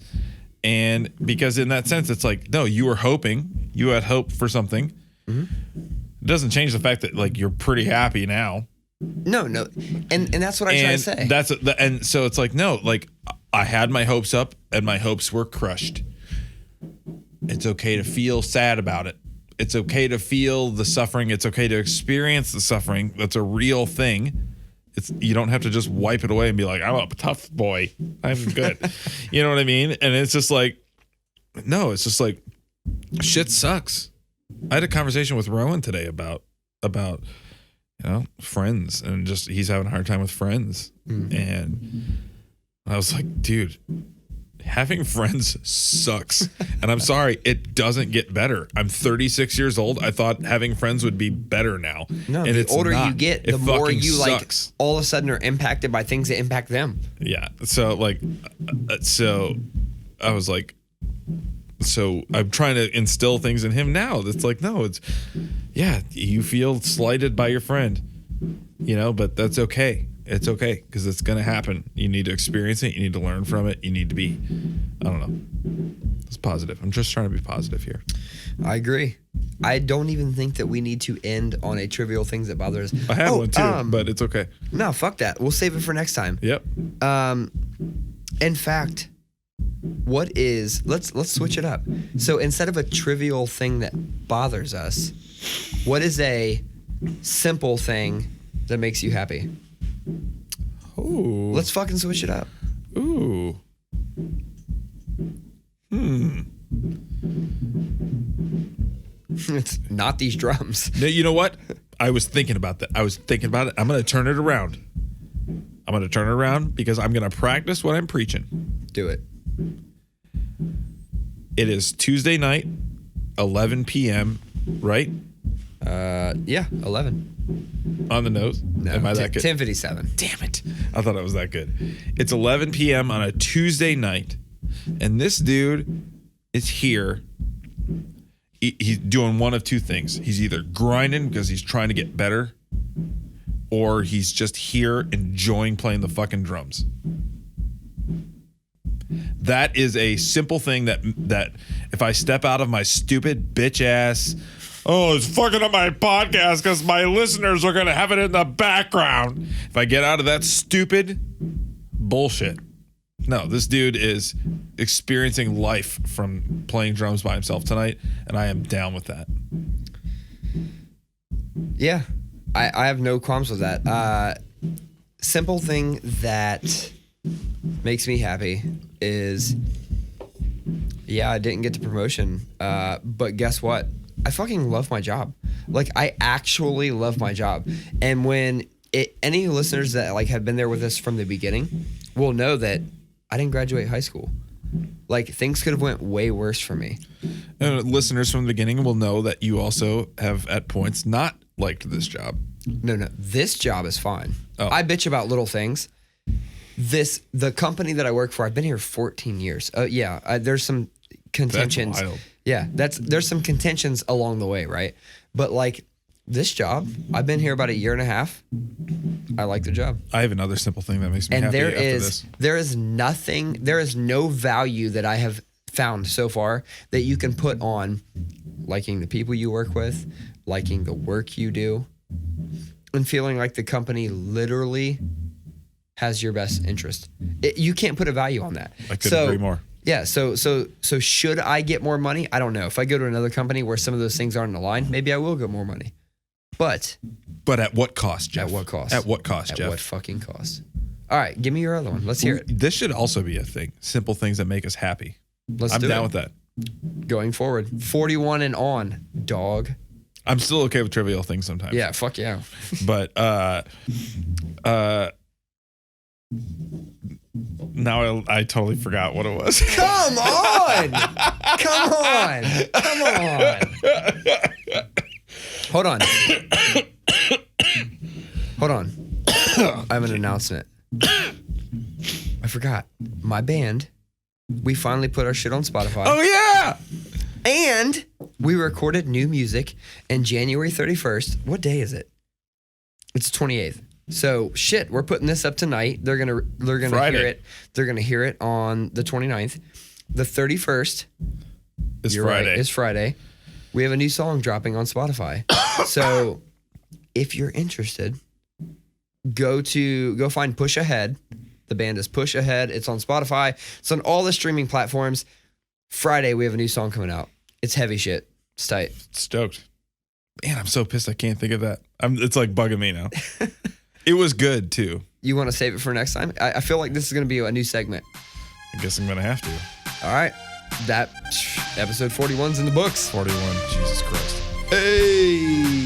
And because in that sense, it's like, no, you were hoping, you had hope for something. Mm-hmm. It doesn't change the fact that like you're pretty happy now. No. And that's what I try to say. And so it's like, no, like I had my hopes up and my hopes were crushed. It's okay to feel sad about it. It's okay to feel the suffering. It's okay to experience the suffering. That's a real thing. You don't have to just wipe it away and be like, I'm a tough boy. I'm good. You know what I mean? And it's just like, no, it's just like, shit sucks. I had a conversation with Rowan today about, friends, and just, he's having a hard time with friends. Mm. And I was like, dude, having friends sucks. And I'm sorry, it doesn't get better. I'm 36 years old. I thought having friends would be better now. No, and the it's older not. you get, it the more you sucks. Like all of a sudden are impacted by things that impact them. Yeah. So like, so I was like, so I'm trying to instill things in him now. That's like, no, it's, yeah, you feel slighted by your friend, but that's okay. It's okay, because it's going to happen. You need to experience it. You need to learn from it. You need to be, I don't know. It's positive. I'm just trying to be positive here. I agree. I don't even think that we need to end on a trivial things that bother us. I have one too, but it's okay. No, fuck that. We'll save it for next time. Yep. In fact, let's switch it up. So instead of a trivial thing that bothers us, what is a simple thing that makes you happy? Ooh. Let's fucking switch it up. Ooh. It's not these drums. No, you know what? I was thinking about that. I'm going to turn it around. I'm going to turn it around because I'm going to practice what I'm preaching. Do it. It is Tuesday night, 11 p.m. right? Yeah, 11. On the nose? No, Am I that good? 10:57. Damn it. I thought it was that good. It's 11 p.m. on a Tuesday night, and this dude is here. He's doing one of two things. He's either grinding because he's trying to get better, or he's just here enjoying playing the fucking drums. That is a simple thing that if I step out of my stupid bitch ass, oh, it's fucking up my podcast because my listeners are going to have it in the background. If I get out of that stupid bullshit. No, this dude is experiencing life from playing drums by himself tonight, and I am down with that. Yeah, I have no qualms with that. Simple thing that makes me happy is, yeah, I didn't get the promotion, but guess what? I fucking love my job. Like, I actually love my job. And when any listeners that like have been there with us from the beginning will know that I didn't graduate high school. Like, things could have went way worse for me. And listeners from the beginning will know that you also have at points not liked this job. No, this job is fine. Oh. I bitch about little things. The company that I work for, I've been here 14 years. There's some contentions. That's wild. Yeah, there's some contentions along the way, right? But like this job, I've been here about a year and a half. I like the job. I have another simple thing that makes me happy after this. There is no value that I have found so far that you can put on liking the people you work with, liking the work you do, and feeling like the company literally has your best interest. You can't put a value on that. I couldn't agree more. Yeah, so should I get more money? I don't know. If I go to another company where some of those things aren't aligned, maybe I will get more money. But at what cost, Jeff? At what cost? At what cost, Jeff? At what fucking cost? All right, give me your other one. Let's hear it. This should also be a thing. Simple things that make us happy. I'm down with that. Going forward, 41 and on, dog. I'm still okay with trivial things sometimes. Yeah, fuck yeah. But now I totally forgot what it was. Come on! Come on! Come on! Hold on. Hold on. I have an announcement. I forgot. My band, we finally put our shit on Spotify. Oh, yeah! And we recorded new music on January 31st. What day is it? It's 28th. So shit, we're putting this up tonight. They're gonna Friday. hear it. They're gonna hear it on the 29th. The 31st It's you're Friday. Right, it's Friday. We have a new song dropping on Spotify. So if you're interested, go find Push Ahead. The band is Push Ahead. It's on Spotify. It's on all the streaming platforms. Friday, we have a new song coming out. It's heavy shit. It's tight. Stoked. Man, I'm so pissed I can't think of that. It's like bugging me now. It was good, too. You want to save it for next time? I feel like this is going to be a new segment. I guess I'm going to have to. All right. That episode 41's in the books. 41. Jesus Christ. Hey.